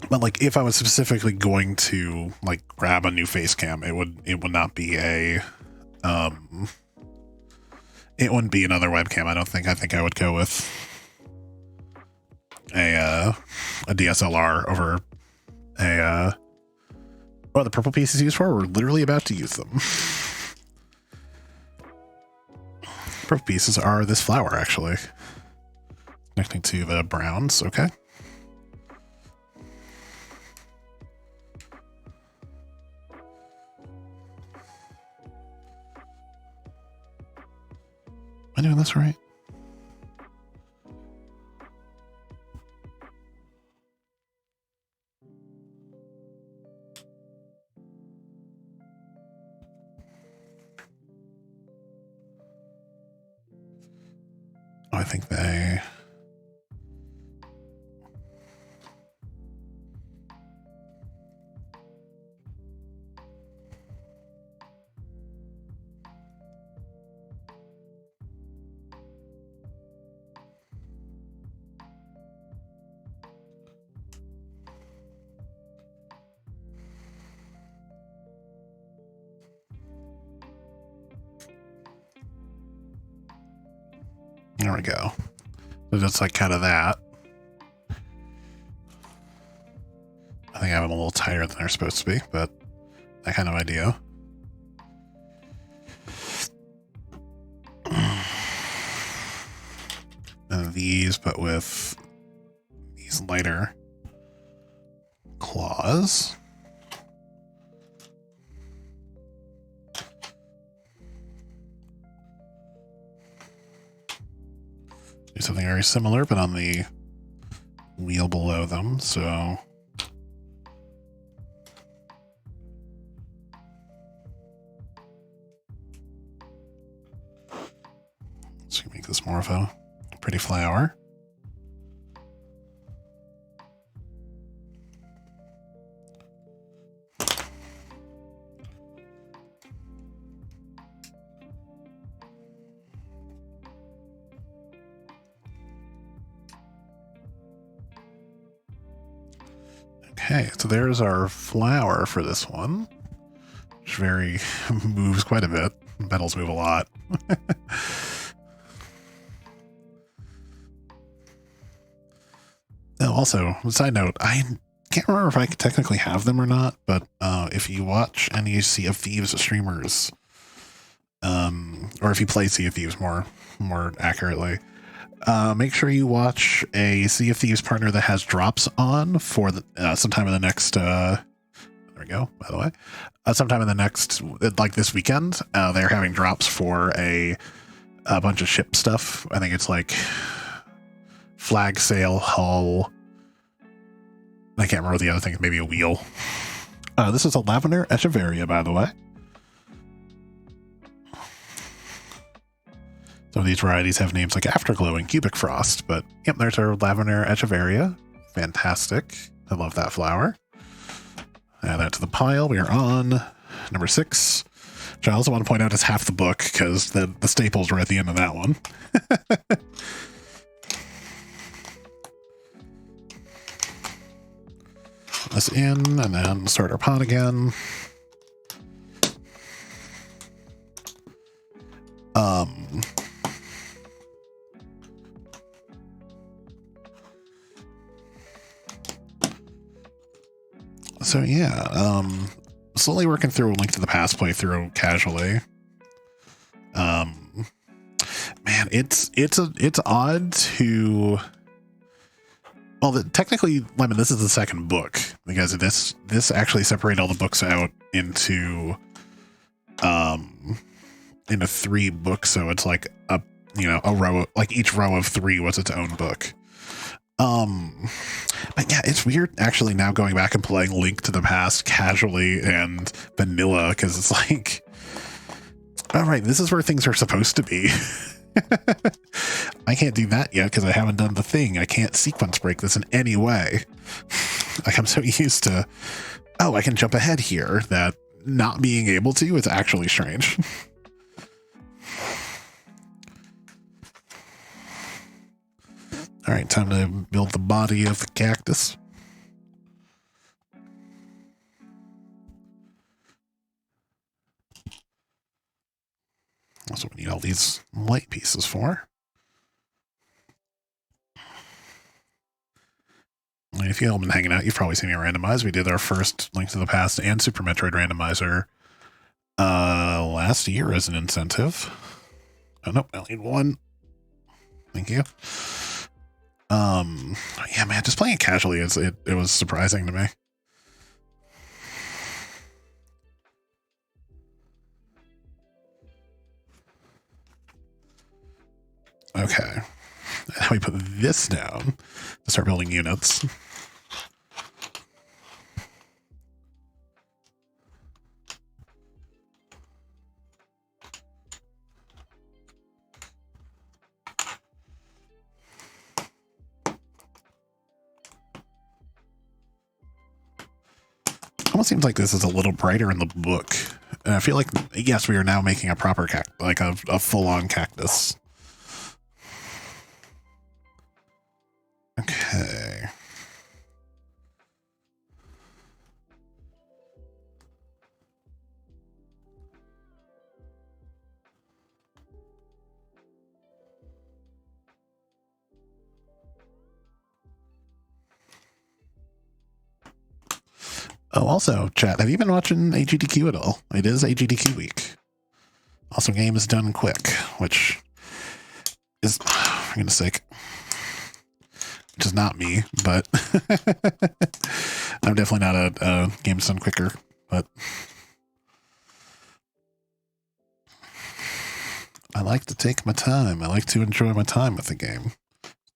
[SPEAKER 1] But like, if I was specifically going to like grab a new face cam, it would not be a it wouldn't be another webcam. I think I would go with a DSLR over a the purple piece is used for. We're literally about to use them. Purple pieces are this flower, actually. Connecting to the browns, okay. Am I doing this right? Oh, I think they... There we go. So that's like kind of that. I think I have them a little tighter than they're supposed to be, but that kind of idea. And these, but with these lighter claws. Do something very similar, but on the wheel below them, so... Let's make this more of a pretty flower. Okay, so there's our flower for this one, which moves quite a bit. Petals move a lot. Also, side note, I can't remember if I technically have them or not, but if you watch any Sea of Thieves streamers, or if you play Sea of Thieves more accurately, make sure you watch a Sea of Thieves partner that has drops on for sometime in the next. There we go. By the way, sometime in the next, like this weekend, they're having drops for a bunch of ship stuff. I think it's like flag sail, hull. I can't remember the other thing. Maybe a wheel. This is a lavender echeveria, by the way. Some of these varieties have names like Afterglow and Cubic Frost, but yep, there's our lavender echeveria. Fantastic. I love that flower. Add that to the pile. We are on number 6, which I also want to point out is half the book because the staples were at the end of that one. This in and then start our pot again. So yeah, slowly working through a Link to the Past playthrough casually. Man, it's odd to. Well, technically, Lemon, this is the second book because this actually separated all the books out into 3 books, so it's like a row, like each row of 3 was its own book. But yeah, it's weird actually now going back and playing Link to the Past casually and vanilla because it's like, all right, this is where things are supposed to be. I can't do that yet because I haven't done the thing. I can't sequence break this in any way. Like I'm so used to, oh, I can jump ahead here that not being able to is actually strange. All right, time to build the body of the cactus. That's what we need all these light pieces for. And if you've been hanging out, you've probably seen me randomize. We did our first Link to the Past and Super Metroid randomizer last year as an incentive. Oh, nope, I need 1. Thank you. Yeah, man, just playing it casually, it was surprising to me. Okay. Now we put this down to start building units. Almost seems like this is a little brighter in the book. And I feel like, yes, we are now making a proper like a full-on cactus. Okay. Oh, also, chat, have you been watching AGDQ at all? It is AGDQ week. Also, game is done quick, which is, for goodness sake, which is not me, but I'm definitely not a game's done quicker, but I like to take my time. I like to enjoy my time with the game.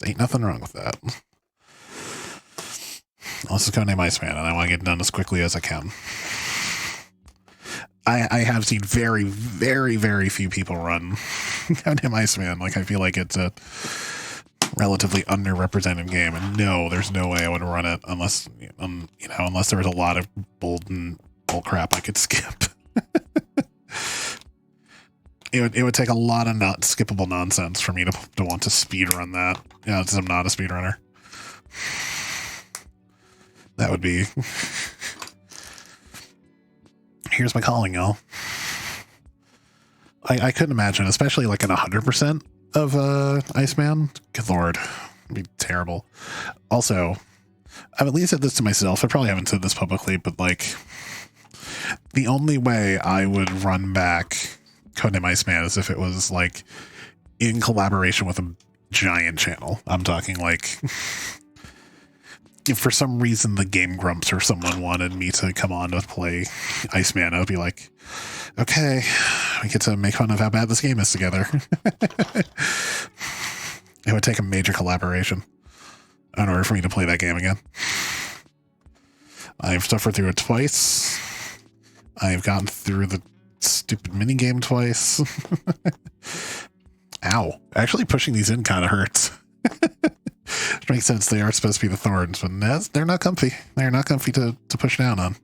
[SPEAKER 1] Ain't nothing wrong with that. This is Codename Iceman, and I want to get done as quickly as I can. I have seen very, very, very few people run Codename Iceman. Like, I feel like it's a relatively underrepresented game, and no, there's no way I would run it unless, unless there was a lot of bull crap I could skip. It would take a lot of not skippable nonsense for me to want to speed run that. Yeah, since I'm not a speedrunner. That would be. Here's my calling, y'all. I couldn't imagine, especially like in 100% of Iceman. Good lord, it'd be terrible. Also, I've at least said this to myself. I probably haven't said this publicly, but like, the only way I would run back Codename Iceman is if it was like in collaboration with a giant channel. I'm talking like. If for some reason the Game Grumps or someone wanted me to come on to play Iceman, I would be like, okay, we get to make fun of how bad this game is together. It would take a major collaboration in order for me to play that game again. I've suffered through it twice. I've gotten through the stupid minigame twice. Ow. Actually pushing these in kind of hurts. Which makes sense. They are supposed to be the thorns, but they're not comfy. They're not comfy to push down on.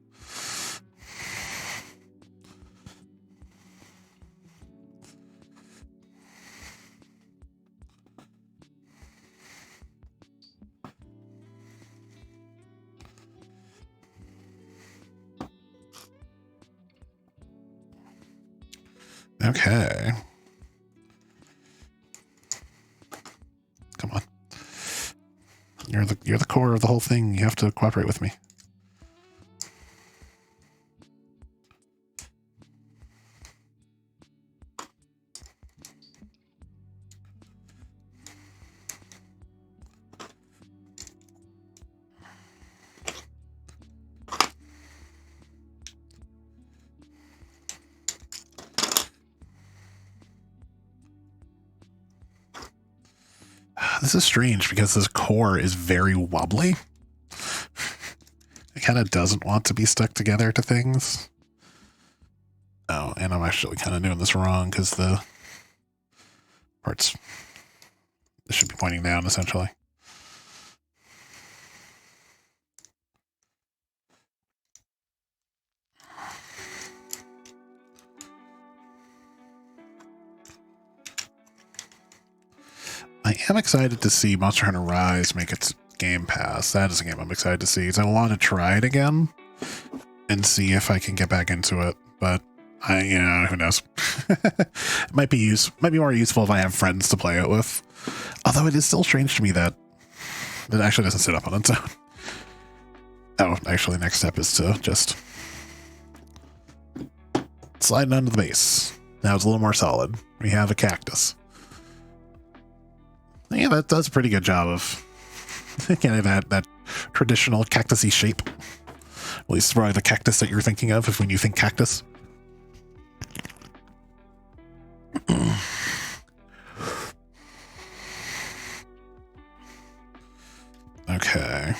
[SPEAKER 1] Okay. Come on. You're the core of the whole thing. You have to cooperate with me. This is strange because this core is very wobbly. It kind of doesn't want to be stuck together to things. Oh, and I'm actually kind of doing this wrong because the parts this should be pointing down essentially. I am excited to see Monster Hunter Rise make its Game Pass. That is a game I'm excited to see. I want to try it again and see if I can get back into it. But who knows? It might be more useful if I have friends to play it with. Although it is still strange to me that it actually doesn't sit up on its own. Oh, actually, next step is to just slide it onto the base. Now it's a little more solid. We have a cactus. Yeah, that does a pretty good job of getting that traditional cactusy shape. At least probably the cactus that you're thinking of when you think cactus. Okay.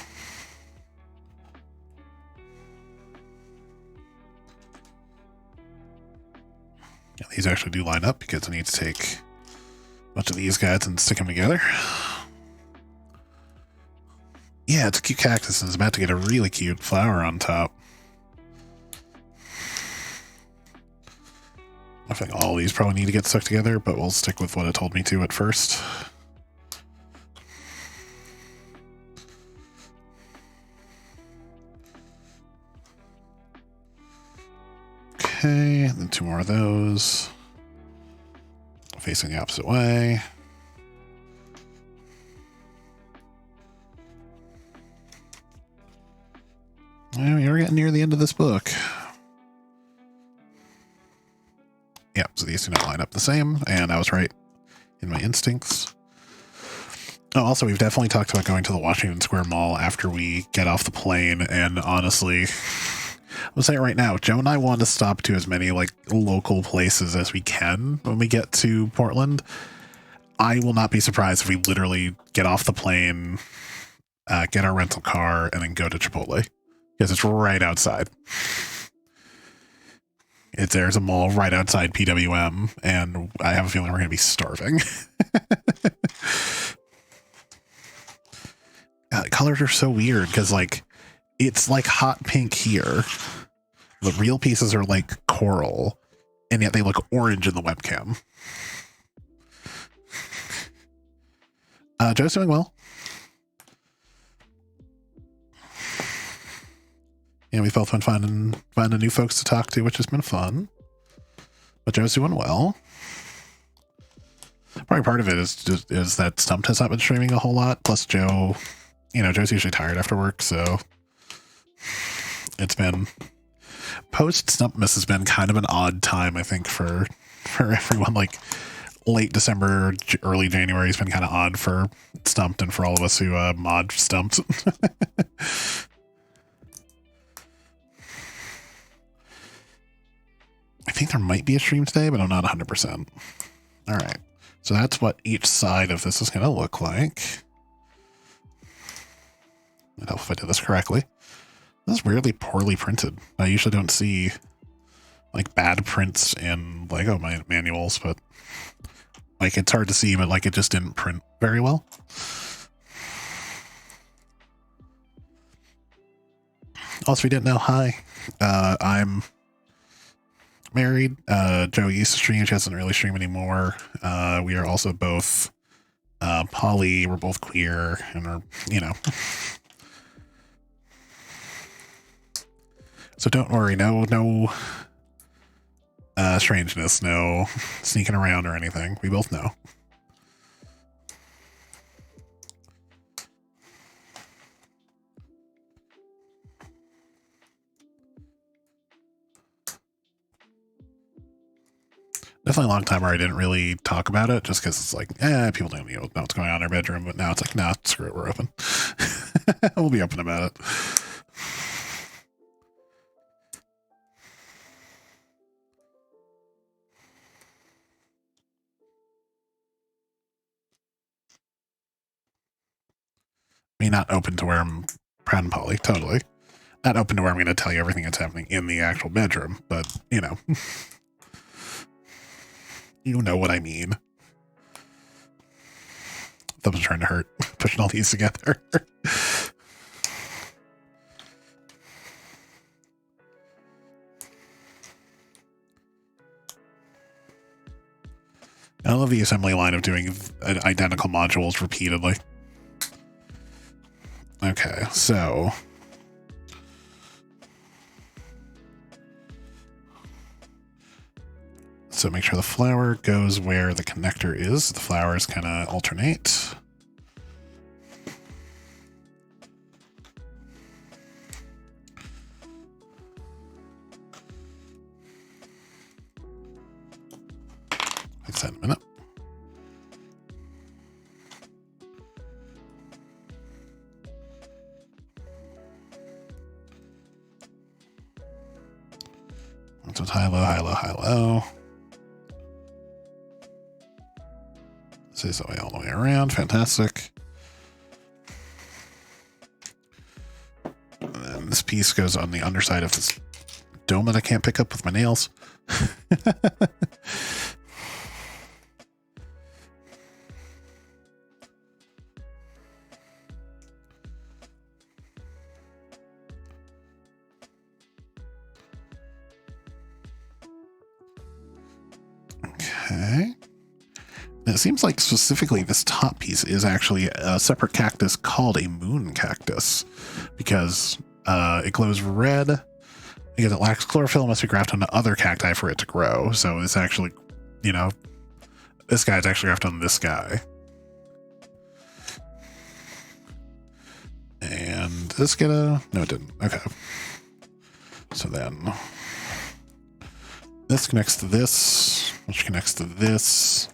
[SPEAKER 1] Yeah, these actually do line up because I need to take a bunch of these guys and stick them together. Yeah, it's a cute cactus and it's about to get a really cute flower on top. I think all these probably need to get stuck together, but we'll stick with what it told me to at first. Okay, and then 2 more of those. Facing the opposite way. Well, you're getting near the end of this book. Yep, so these do not line up the same, and I was right in my instincts. Oh, also, we've definitely talked about going to the Washington Square Mall after we get off the plane, and honestly, I'll say it right now, Joe and I want to stop to as many local places as we can when we get to Portland. I will not be surprised if we literally get off the plane, get our rental car, and then go to Chipotle. Because it's right outside. There's a mall right outside PWM, and I have a feeling we're going to be starving. Colors are so weird because it's hot pink here. The real pieces are coral, and yet they look orange in the webcam. Joe's doing well. Yeah, we've both been finding new folks to talk to, which has been fun. But Joe's doing well. Probably part of it is that Stumped has not been streaming a whole lot. Plus Joe, Joe's usually tired after work, so it's been post Stumpmas has been kind of an odd time, I think, for everyone. Late December, early January has been kind of odd for Stumped and for all of us who mod Stumped. I think there might be a stream today, but I'm not 100%. All right. So that's what each side of this is going to look like. I'd help if I did this correctly. This is weirdly poorly printed. I usually don't see like bad prints in Lego manuals, but like it's hard to see, but like it just didn't print very well. Also, we didn't know, hi, I'm married. Joey used to stream, she doesn't really stream anymore. We are also both poly, we're both queer, and we're, you know. So don't worry, no strangeness, no sneaking around or anything. We both know. Definitely a long time where I didn't really talk about it, just because it's like, people don't know what's going on in their bedroom. But now it's like, nah, screw it, we're open. We'll be open about it. I mean, not open to where I'm proud and poly, totally. Not open to where I'm going to tell you everything that's happening in the actual bedroom, but, you know. You know what I mean. Thumbs trying to hurt, pushing all these together. I love the assembly line of doing identical modules repeatedly. Okay, so make sure the flower goes where the connector is. The flowers kind of alternate. Fix that in a minute. So it's high, low, high, low, high, low. This is the way all the way around. Fantastic. And then this piece goes on the underside of this dome that I can't pick up with my nails. Okay. And it seems like specifically this top piece is actually a separate cactus called a moon cactus because it glows red because it lacks chlorophyll and must be grafted onto other cacti for it to grow. So it's actually, you know, this guy's actually grafted on this guy. And did this get a... No, it didn't. Okay. So then this connects to this, which connects to this.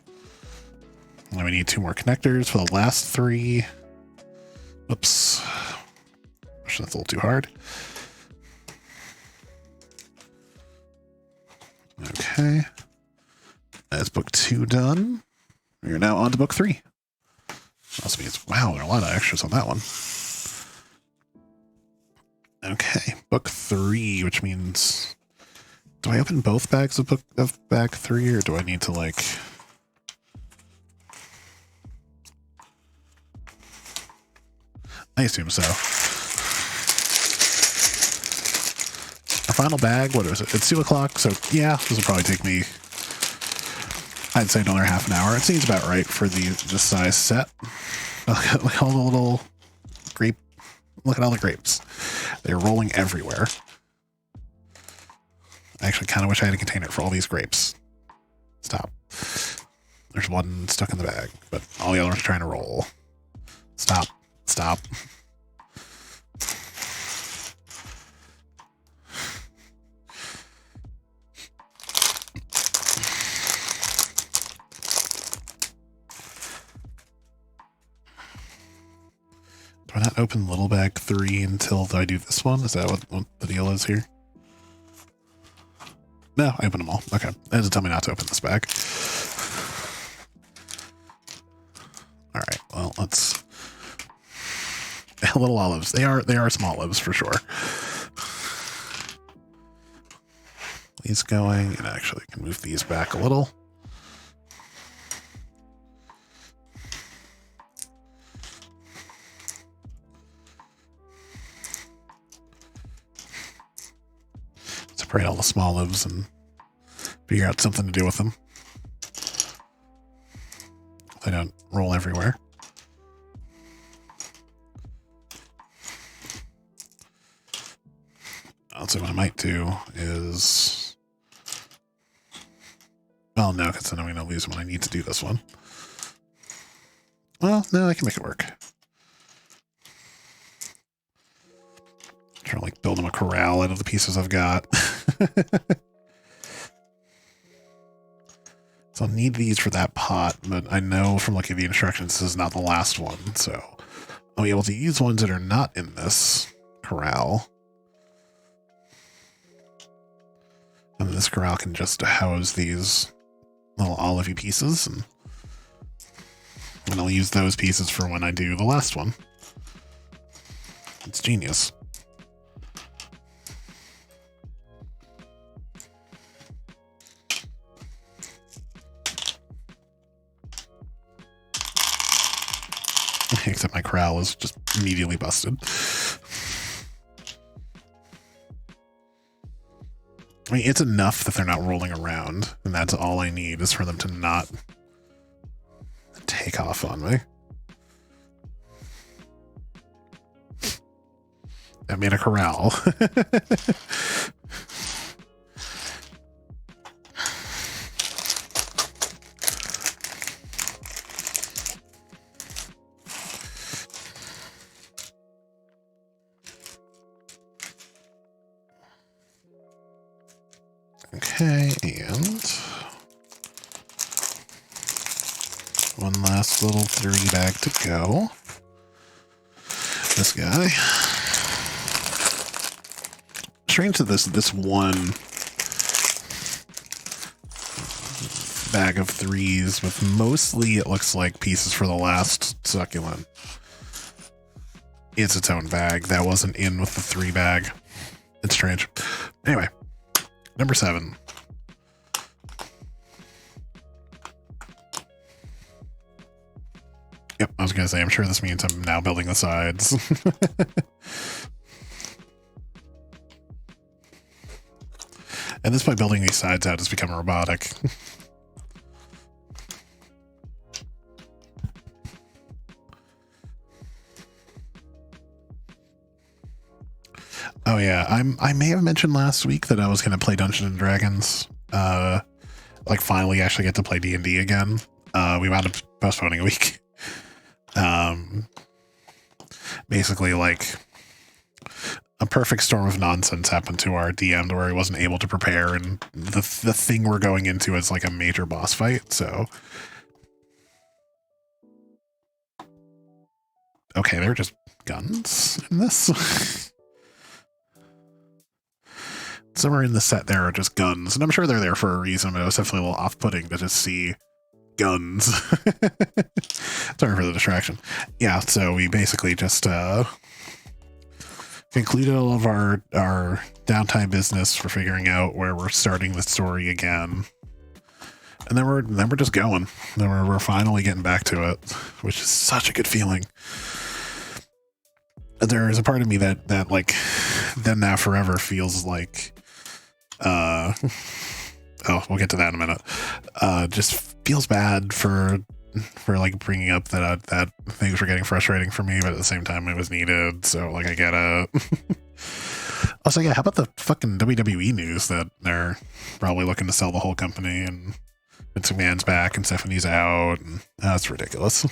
[SPEAKER 1] And we need 2 more connectors for the last 3. Oops. That's a little too hard. Okay. That's book 2 done. We are now on to book 3. Also means, wow, there are a lot of extras on that one. Okay, book 3, which means, do I open both bags of bag 3, or do I need to like... I assume so. Our final bag, what is it? It's 2 o'clock, so yeah, this will probably take me, I'd say, another half an hour. It seems about right for this size set. Look at all the little grape. Look at all the grapes. They're rolling everywhere. I actually kind of wish I had a container for all these grapes. Stop. There's one stuck in the bag, but all the others are trying to roll. Stop. Stop. Do I not open little bag 3 until I do this one? Is that what the deal is here? No, I open them all. Okay. That doesn't tell me not to open this bag. All right. Well, let's... Little olives. They are small olives for sure. these going, and actually can move these back a little. Separate all the small lives and figure out something to do with them. They don't roll everywhere. Also, what I might do is... Well, no, because then I'm going to lose when I need to do this one. Well, no, I can make it work. Trying to like build them a corral out of the pieces I've got. So I'll need these for that pot, but I know from looking at the instructions this is not the last one, so I'll be able to use ones that are not in this corral. And this corral can just house these little olivey pieces, and I'll use those pieces for when I do the last one. It's genius. Except my corral is just immediately busted. I mean, it's enough that they're not rolling around, and that's all I need is for them to not take off on me. I made a corral. Okay, and one last little 3 bag to go. This guy. Strange that this one bag of 3s with mostly it looks like pieces for the last succulent. It's its own bag. That wasn't in with the 3 bag. It's strange. Anyway, number 7. Yep, I was going to say, I'm sure this means I'm now building the sides. At this point, building these sides out has become robotic. Oh yeah, I may have mentioned last week that I was going to play Dungeons and Dragons. Like finally actually get to play D&D again. We wound up postponing a week. Basically, like a perfect storm of nonsense happened to our DM to where he wasn't able to prepare, and the thing we're going into is like a major boss fight. So, okay, they're just guns in this. Somewhere in the set there are just guns, and I'm sure they're there for a reason, but it was definitely a little off-putting to just see guns. Sorry for the distraction. Yeah, so we basically just concluded all of our downtime business for figuring out where we're starting the story again, and then we're just going. Then we're finally getting back to it, which is such a good feeling. There is a part of me that like then now forever feels like oh, we'll get to that in a minute. Just feels bad for like bringing up that things were getting frustrating for me, but at the same time it was needed. So like I get it. Also, yeah, how about the fucking WWE news that they're probably looking to sell the whole company, and Vince McMahon's back and Stephanie's out, and that's ridiculous.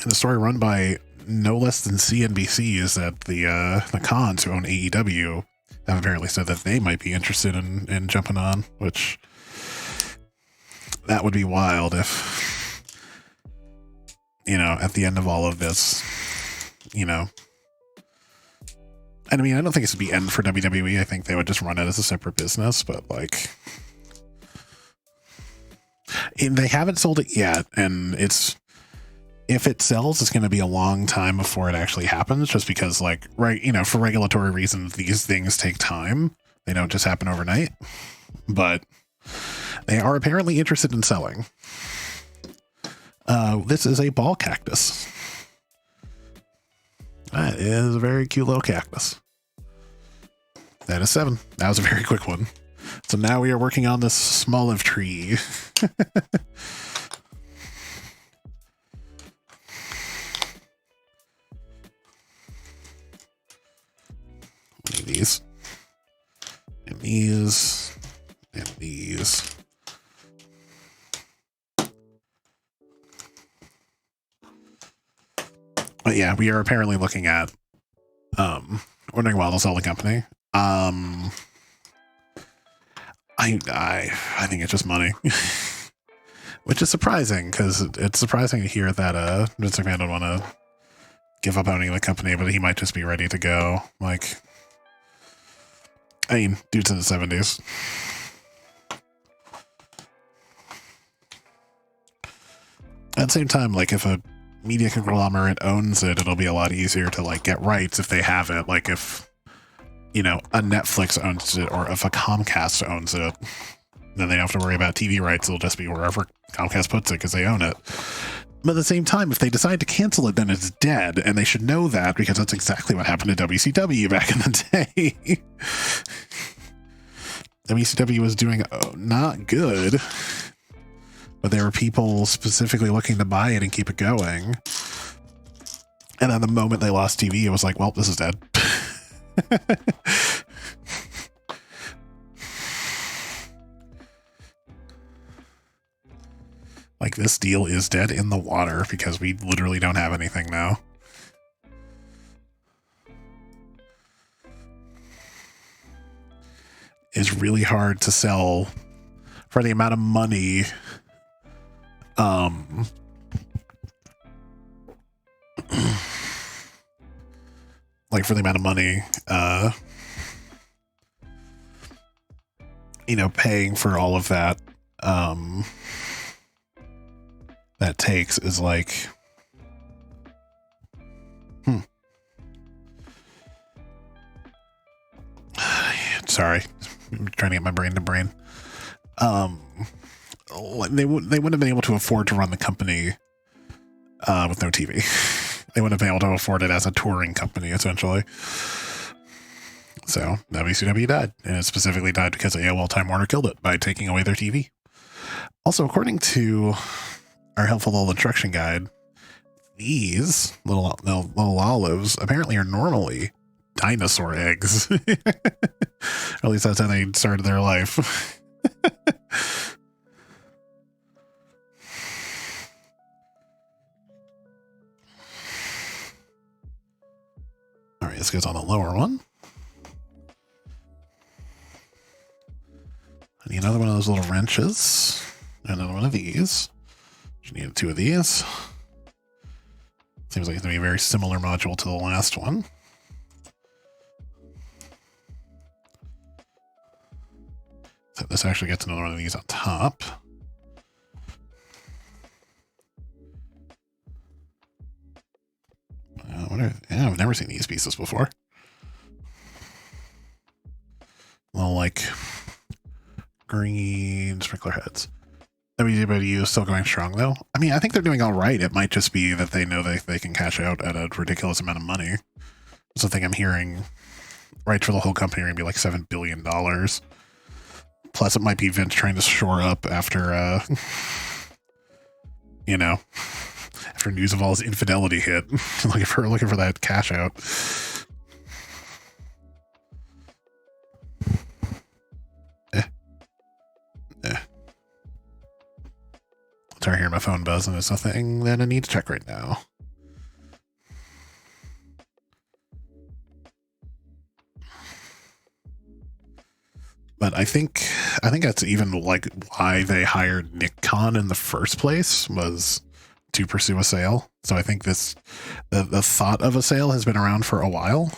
[SPEAKER 1] And the story run by no less than CNBC is that the cons who own AEW have apparently said that they might be interested in jumping on, which that would be wild if, you know, at the end of all of this, you know, and I mean, I don't think it's the end for WWE. I think they would just run it as a separate business, but like, they haven't sold it yet, and it's if it sells, it's going to be a long time before it actually happens, just because, like, right, you know, for regulatory reasons, these things take time. They don't just happen overnight. But they are apparently interested in selling. This is a ball cactus. That is a very cute little cactus. That is 7. That was a very quick one. So now we are working on this small of tree. These. And these. And these. But yeah, we are apparently looking at ordering while to sell the company. I think it's just money. Which is surprising, because it's surprising to hear that Vince McMahon don't want to give up owning the company, but he might just be ready to go. Like, I mean, dude's in the 70s. At the same time, like, if a media conglomerate owns it, it'll be a lot easier to, like, get rights if they have it. Like, if, you know, a Netflix owns it, or if a Comcast owns it, then they don't have to worry about TV rights. It'll just be wherever Comcast puts it because they own it. But at the same time, if they decide to cancel it, then it's dead, and they should know that, because that's exactly what happened to WCW back in the day. WCW was doing not good, but there were people specifically looking to buy it and keep it going. And then the moment they lost TV, it was like, well, this is dead. Like, this deal is dead in the water because we literally don't have anything now. It's really hard to sell for the amount of money. Like, for the amount of money, you know, paying for all of that, that takes is like, sorry, I'm trying to get my brain to brain. They wouldn't have been able to afford to run the company with no TV. They wouldn't have been able to afford it as a touring company, essentially. So WCW died, and it specifically died because AOL Time Warner killed it by taking away their TV. Also, according to our helpful little instruction guide, these little olives apparently are normally dinosaur eggs. Or at least that's how they started their life. All right, this goes on the lower one. I need another one of those little wrenches. Another one of these. You need 2 of these. Seems like it's going to be a very similar module to the last one. So this actually gets another one of these on top. I've never seen these pieces before. Well, like green sprinkler heads. WCW is still going strong, though. I mean, I think they're doing all right. It might just be that they know they can cash out at a ridiculous amount of money. That's the thing I'm hearing. Rights for the whole company are going to be like $7 billion. Plus, it might be Vince trying to shore up after, you know, after news of all his infidelity hit. looking for that cash out. Start hearing my phone buzz, and there's nothing that I need to check right now. But I think that's even like why they hired Nick Khan in the first place, was to pursue a sale. So I think the thought of a sale has been around for a while.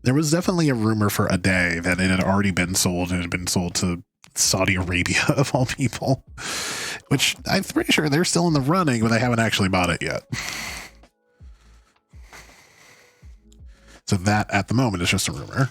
[SPEAKER 1] There was definitely a rumor for a day that it had already been sold, and it had been sold to Saudi Arabia of all people, which I'm pretty sure they're still in the running, but I haven't actually bought it yet. So that at the moment is just a rumor.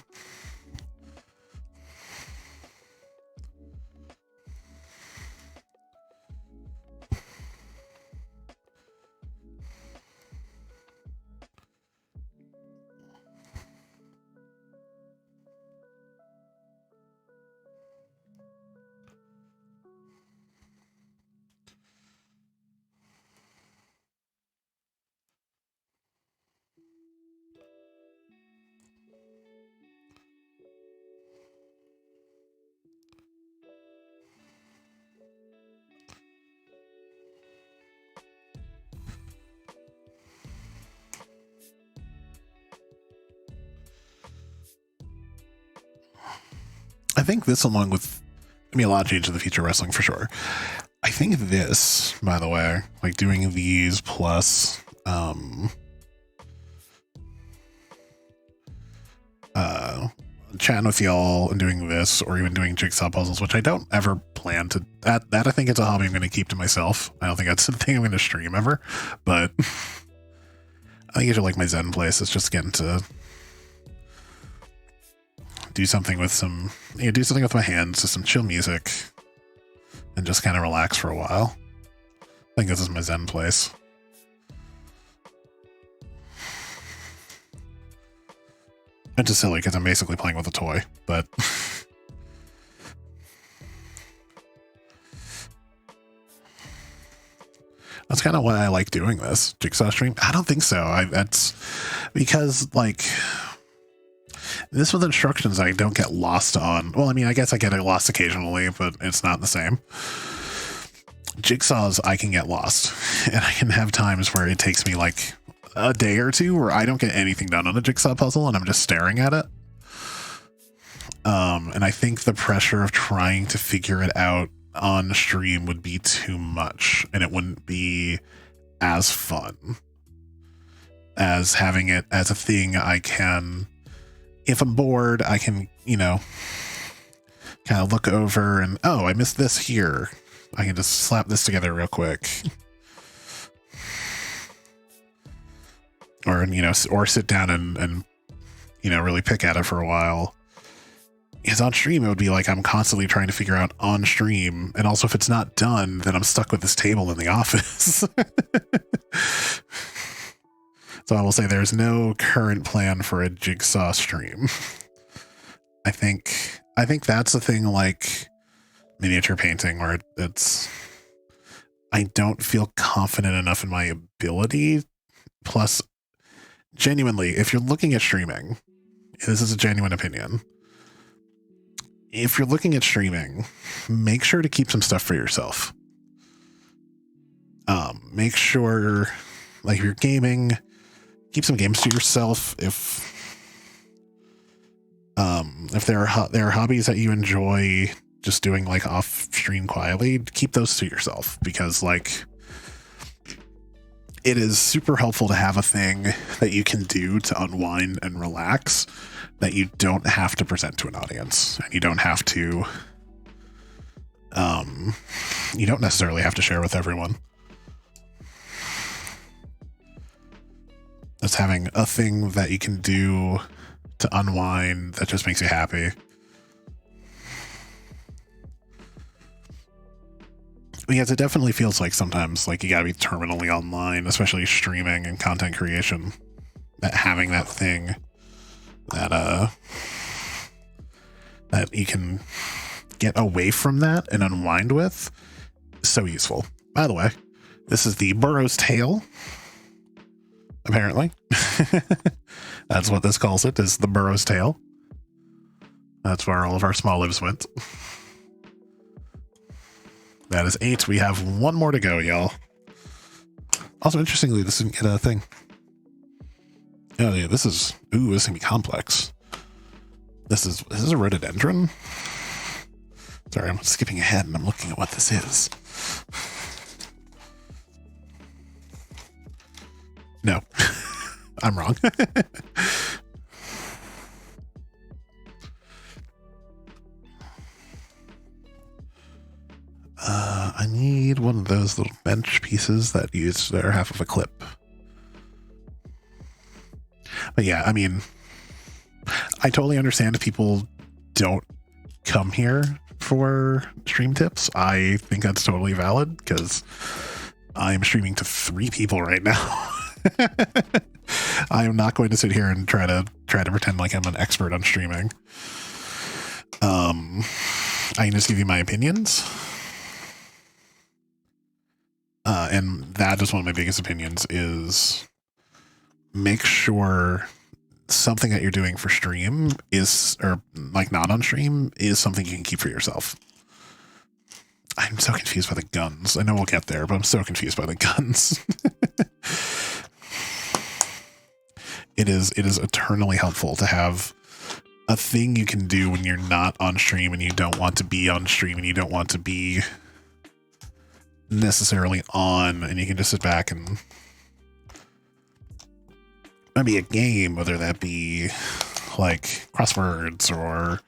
[SPEAKER 1] I think this, along with, I mean, a lot of change in the future wrestling for sure. I think this, by the way, like doing these plus chatting with y'all and doing this, or even doing jigsaw puzzles, which I don't ever plan to. That I think it's a hobby I'm going to keep to myself. I don't think that's something I'm going to stream ever, but I think it's like my Zen place. It's just getting to do something with some, do something with my hands, just some chill music, and just kind of relax for a while. I think this is my Zen place. It's just silly because I'm basically playing with a toy, but that's kind of why I like doing this jigsaw stream. I don't think so. That's because, like, this with instructions I don't get lost on. Well, I mean, I guess I get lost occasionally, but it's not the same. Jigsaws, I can get lost, and I can have times where it takes me like a day or two where I don't get anything done on a jigsaw puzzle and I'm just staring at it. And I think the pressure of trying to figure it out on stream would be too much, and it wouldn't be as fun as having it as a thing I can, if I'm bored, I can, kind of look over and, oh, I missed this here. I can just slap this together real quick. Or, or sit down and really pick at it for a while. Because on stream, it would be like I'm constantly trying to figure out on stream. And also, if it's not done, then I'm stuck with this table in the office. So I will say there's no current plan for a jigsaw stream. I think that's the thing, like miniature painting, where I don't feel confident enough in my ability. Plus, genuinely, if you're looking at streaming, this is a genuine opinion. If you're looking at streaming, make sure to keep some stuff for yourself. Make sure, like, if you're gaming, keep some games to yourself. If there are hobbies that you enjoy just doing, like, off stream quietly, keep those to yourself, because, like, it is super helpful to have a thing that you can do to unwind and relax that you don't have to present to an audience, and you don't have to, you don't necessarily have to share with everyone. Just having a thing that you can do to unwind that just makes you happy. Because it definitely feels like sometimes, like, you gotta be terminally online, especially streaming and content creation, that having that thing that that you can get away from that and unwind with is so useful. By the way, this is the Burrow's Tail. Apparently. That's what this calls it, is the Burrow's Tail. That's where all of our small lives went. That is 8. We have 1 more to go, y'all. Also, interestingly, this didn't get a thing. Oh yeah, this is gonna be complex. This is a rhododendron? Sorry, I'm skipping ahead and I'm looking at what this is. No, I'm wrong. I need one of those little bench pieces that are half of a clip. But yeah, I mean, I totally understand if people don't come here for stream tips. I think that's totally valid because I'm streaming to 3 people right now. I am not going to sit here and try to pretend like I'm an expert on streaming. I can just give you my opinions. And that is one of my biggest opinions is make sure something that you're doing for stream is, or like not on stream, is something you can keep for yourself. I'm so confused by the guns. I know we'll get there, but I'm so confused by the guns. It is eternally helpful to have a thing you can do when you're not on stream and you don't want to be on stream and you don't want to be necessarily on, and you can just sit back and maybe a game, whether that be like crosswords or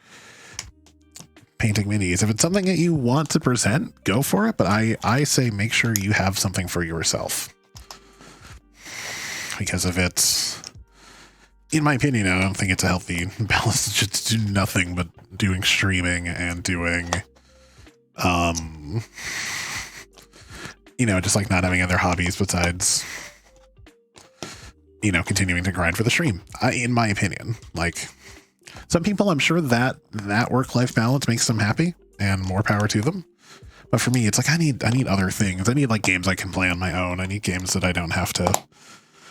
[SPEAKER 1] painting minis. If it's something that you want to present, go for it. But I say make sure you have something for yourself. Because if it's, in my opinion, I don't think it's a healthy balance to just do nothing but doing streaming and doing, you know, just like not having other hobbies besides, you know, continuing to grind for the stream. In my opinion, like some people, I'm sure that work-life balance makes them happy and more power to them. But for me, it's like, I need other things. I need like games I can play on my own. I need games that I don't have to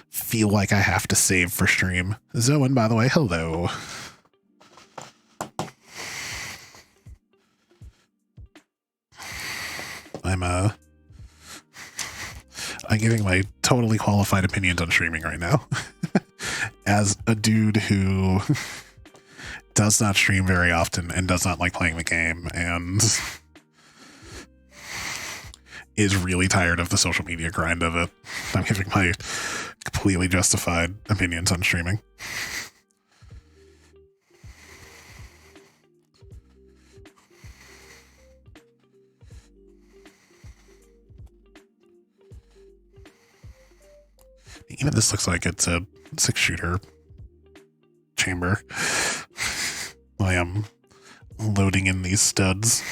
[SPEAKER 1] feel like I have to save for stream. Zoan, by the way, hello. I'm giving my totally qualified opinions on streaming right now. As a dude who does not stream very often and does not like playing the game and is really tired of the social media grind of it, I'm giving my completely justified opinions on streaming. Even this looks like it's a 6-shooter chamber. I am loading in these studs.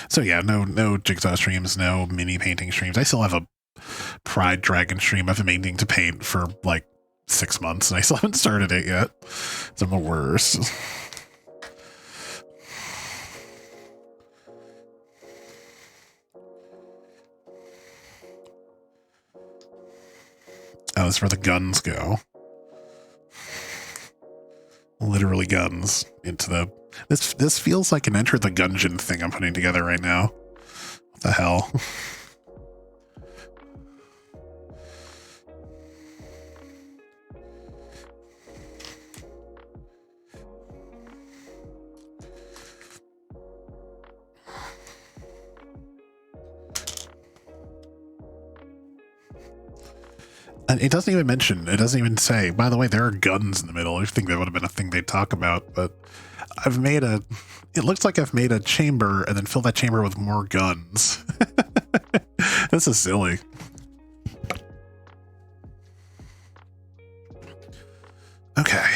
[SPEAKER 1] So yeah, no jigsaw streams, no mini painting streams. I still have a Pride Dragon stream I've been meaning to paint for like 6 months and I still haven't started it yet. So I'm the worst. Oh, that's where the guns go. Literally guns into the... This feels like an Enter the Gungeon thing I'm putting together right now. What the hell? And it doesn't even mention, it doesn't even say, by the way, there are guns in the middle. I think that would have been a thing they'd talk about, but I've made a, it looks like I've made a chamber and then filled that chamber with more guns. This is silly. Okay.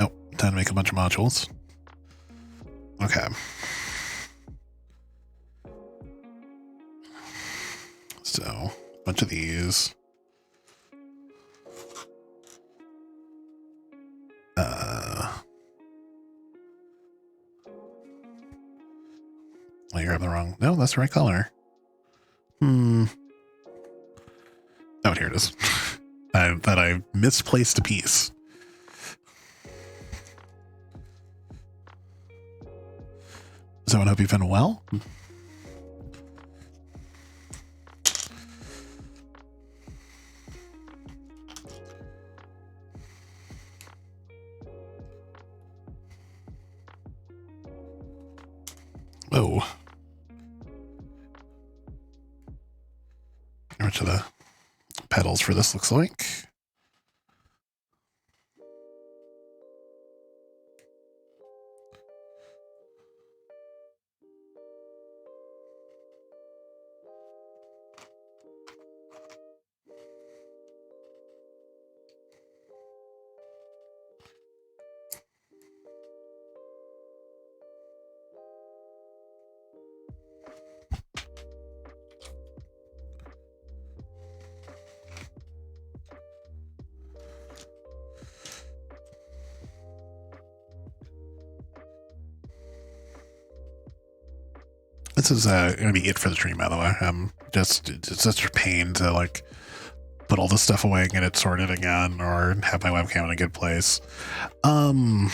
[SPEAKER 1] Oh, time to make a bunch of modules. Okay. So, a bunch of these. Oh, you're the wrong. No, that's the right color. Oh, here it is. I misplaced a piece. So I hope you've been well. Oh. how much of the pedals for this looks like. This is gonna be it for the stream, by the way. It's such a pain to like put all this stuff away and get it sorted again, or have my webcam in a good place. One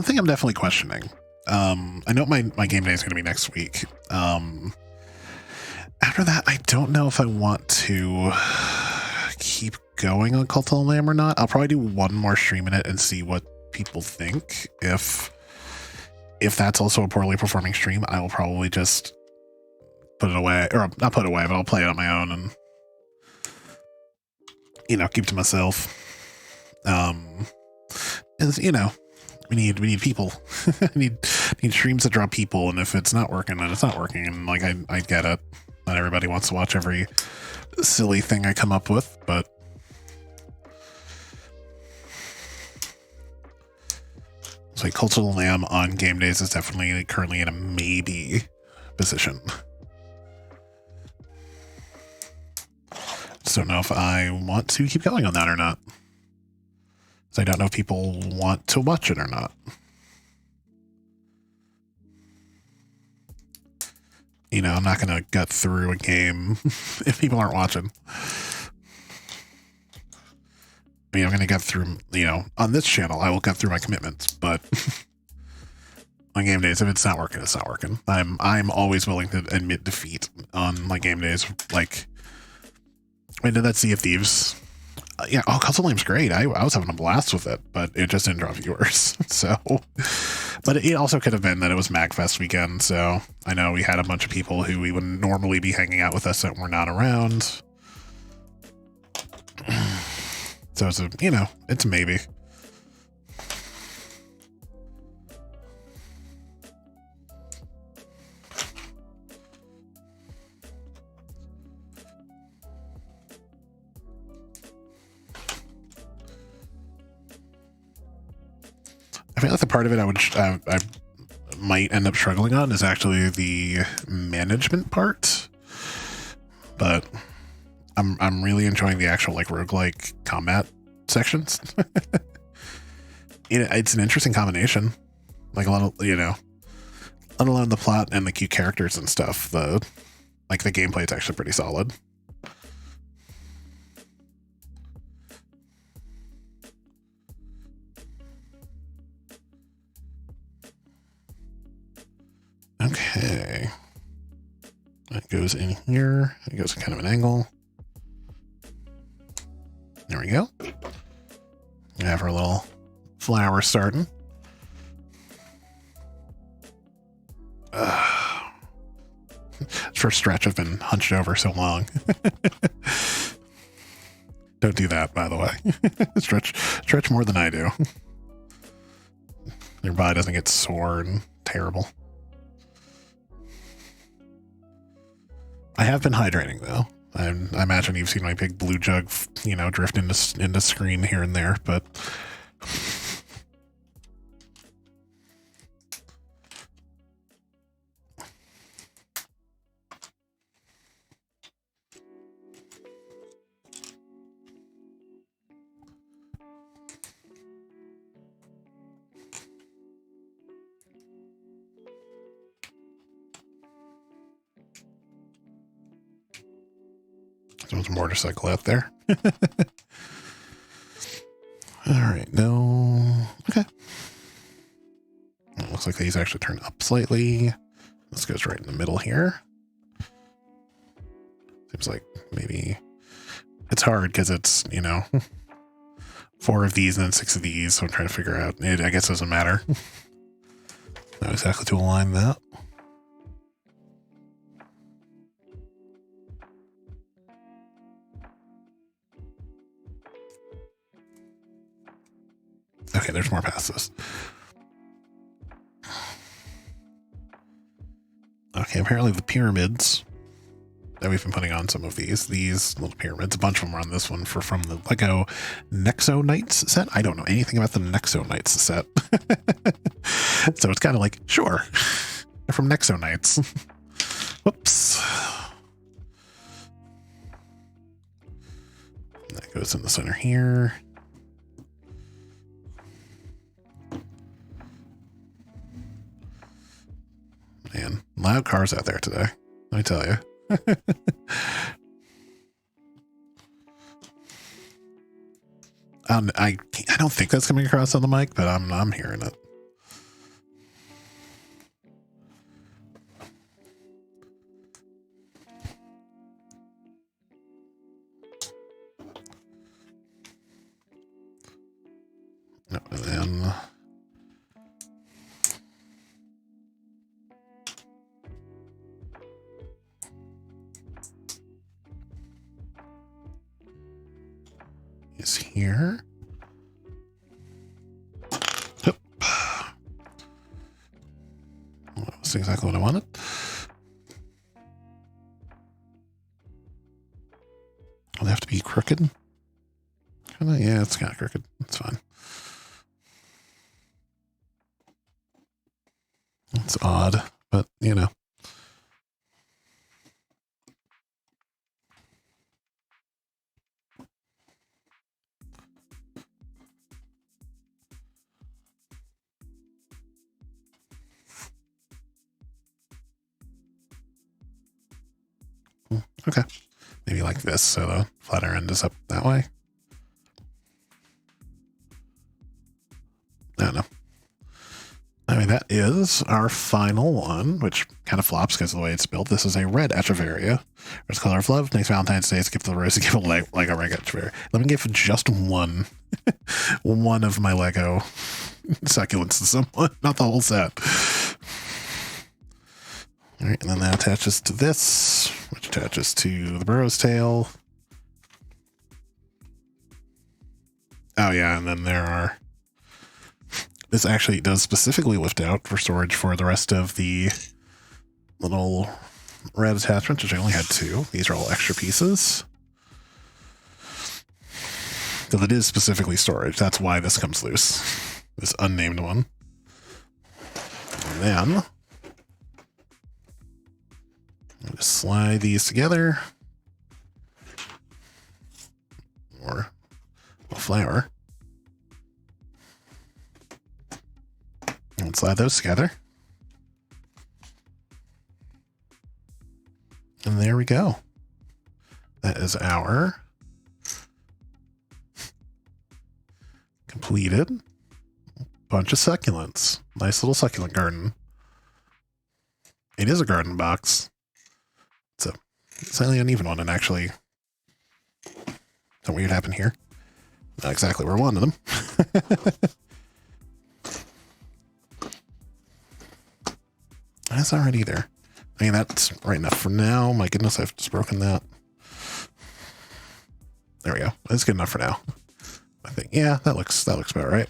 [SPEAKER 1] thing I'm definitely questioning. I know my game day is gonna be next week. After that, I don't know if I want to keep going on Cult of the Lamb or not. I'll probably do one more stream in it and see what people think. If that's also a poorly performing stream, I will probably just put it away, or not put it away, but I'll play it on my own and, you know, keep to myself. And, you know, we need people. need streams that draw people, and if it's not working, then it's not working. And like I get it. Not everybody wants to watch every silly thing I come up with, but it's like Cult of the Lamb on game days is definitely currently in a maybe position. Just don't know if I want to keep going on that or not. So I don't know if people want to watch it or not. You know, I'm not going to gut through a game if people aren't watching. I mean, I'm going to get through, you know, on this channel, I will get through my commitments, but on game days, if it's not working, it's not working. I'm always willing to admit defeat on my game days. Like, I did that Sea of Thieves. Yeah, oh, Cult of the Lamb's great. I was having a blast with it, but it just didn't draw viewers. So, but it also could have been that it was MagFest weekend. So I know we had a bunch of people who we would normally be hanging out with us that were not around. So it's a, you know, it's a maybe. I feel like the part of it I might end up struggling on is actually the management part, but I'm really enjoying the actual like roguelike combat sections. It's an interesting combination. Like a lot of, you know, let alone the plot and the cute characters and stuff. The gameplay is actually pretty solid. Okay. That goes in here. It goes kind of an angle. There we go. We have our little flower starting. First stretch, I've been hunched over so long. Don't do that, by the way. Stretch more than I do. Your body doesn't get sore and terrible. I have been hydrating though. I imagine you've seen my big blue jug, you know, drift into screen here and there, but there's a motorcycle out there. All right, no. Okay. It looks like these actually turn up slightly. This goes right in the middle here. Seems like maybe it's hard because it's, you know, 4 of these and then 6 of these. So I'm trying to figure out. I guess it doesn't matter. Not exactly to align that. there's more past this. Okay, apparently the pyramids that we've been putting on some of these little pyramids, a bunch of them are on this one from the Lego Nexo Knights set. I don't know anything about the Nexo Knights set. So it's kind of like, sure, they're from Nexo Knights. Whoops. That goes in the center here. Man, loud cars out there today, let me tell you. I don't think that's coming across on the mic, but I'm hearing it. No, and then is here. Yep. That's exactly what I wanted. Will they have to be crooked? Kinda, yeah, it's kind of crooked. It's fine. It's odd, but you know. Okay, maybe like this, so the flatter end is up that way. I don't know. I mean, that is our final one, which kind of flops because of the way it's built. This is a red Echeveria. Red color of love. Next Valentine's Day, skip the rose to give a like a red Echeveria. Let me give just one of my Lego succulents to someone, not the whole set. All right, and then that attaches to this, which attaches to the burrow's tail. Oh yeah, and then there are... This actually does specifically lift out for storage for the rest of the little red attachments, which I only had 2. These are all extra pieces. Because it is specifically storage. That's why this comes loose. This unnamed one. And then... I'll just slide these together. Or a flower. And slide those together. And there we go. That is our completed bunch of succulents. Nice little succulent garden. It is a garden box. It's a slightly uneven one, and actually, something weird happened here. Not exactly where I wanted them. That's not right either. I mean, that's right enough for now. My goodness, I've just broken that. There we go. That's good enough for now. I think, yeah, that looks about right.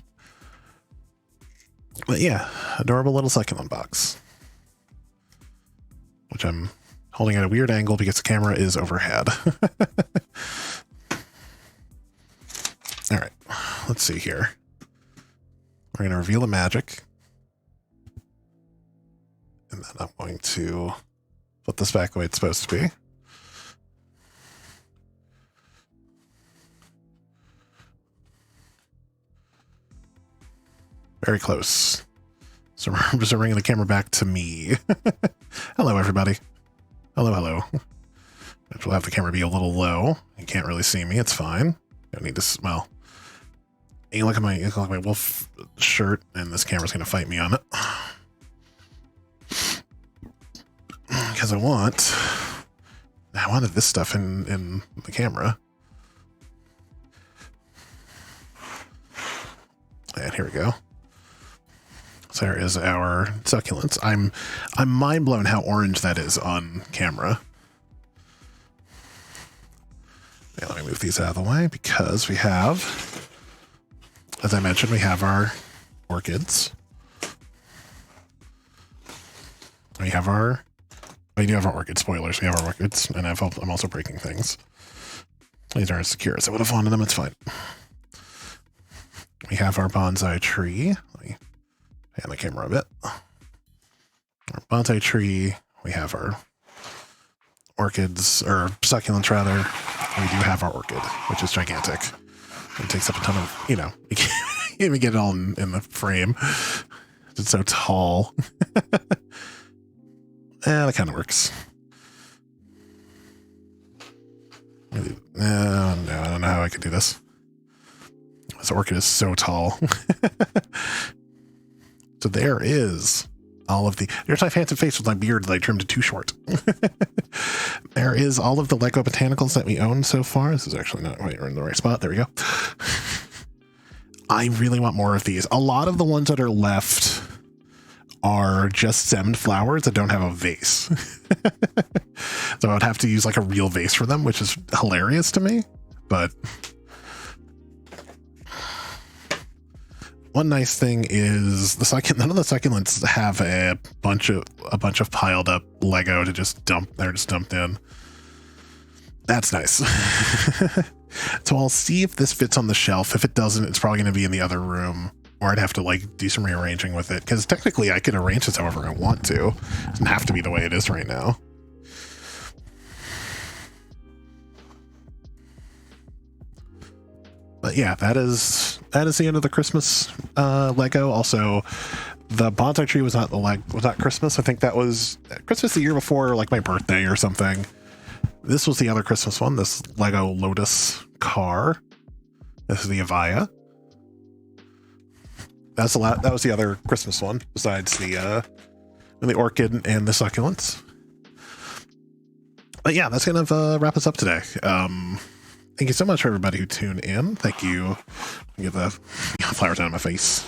[SPEAKER 1] But yeah, adorable little succulent box, which I'm holding at a weird angle because the camera is overhead. All right, let's see here. We're going to reveal the magic. And then I'm going to put this back the way it's supposed to be. Very close. So I'm just bringing the camera back to me. Hello, everybody. Hello, hello. We'll have the camera be a little low. You can't really see me. It's fine. Don't need to, well, you look at my wolf shirt, and this camera's going to fight me on it. Because I wanted this stuff in the camera. And here we go. So there is our succulents. I'm mind blown how orange that is on camera. Okay, let me move these out of the way because we have As I mentioned, we have our orchids. We do have our orchid spoilers. We have our orchids, and I'm also breaking things. These aren't as secure as I would have wanted them. It's fine. We have our bonsai tree. Let me hand the camera a bit. Our bonsai tree. We have our orchids, or succulents rather. We do have our orchid, which is gigantic. It takes up a ton of, you can't even get it all in the frame. It's so tall. Yeah, that kind of works. No, I don't know how I could do this. This orchid is so tall. So there is all of the... There's my fancy face with my beard that I trimmed too short. There is all of the Lego Botanicals that we own so far. This is actually not... Wait, we're in the right spot. There we go. I really want more of these. A lot of the ones that are left are just stemmed flowers that don't have a vase. So I would have to use like a real vase for them, which is hilarious to me. But one nice thing is none of the succulents have a bunch of piled up Lego to just dump. They're just dumped in. That's nice. So I'll see if this fits on the shelf. If it doesn't, it's probably going to be in the other room. Or I'd have to like do some rearranging with it, because technically I could arrange this however I want to. It doesn't have to be the way it is right now. But yeah, that is the end of the Christmas Lego. Also, the bonsai tree was not Christmas. I think that was Christmas the year before, like my birthday or something. This was the other Christmas one. This Lego Lotus car. This is the Avaya. That was the other Christmas one, besides the orchid and the succulents. But yeah, that's gonna wrap us up today. Thank you so much for everybody who tuned in. Thank you. Get the flowers out of my face.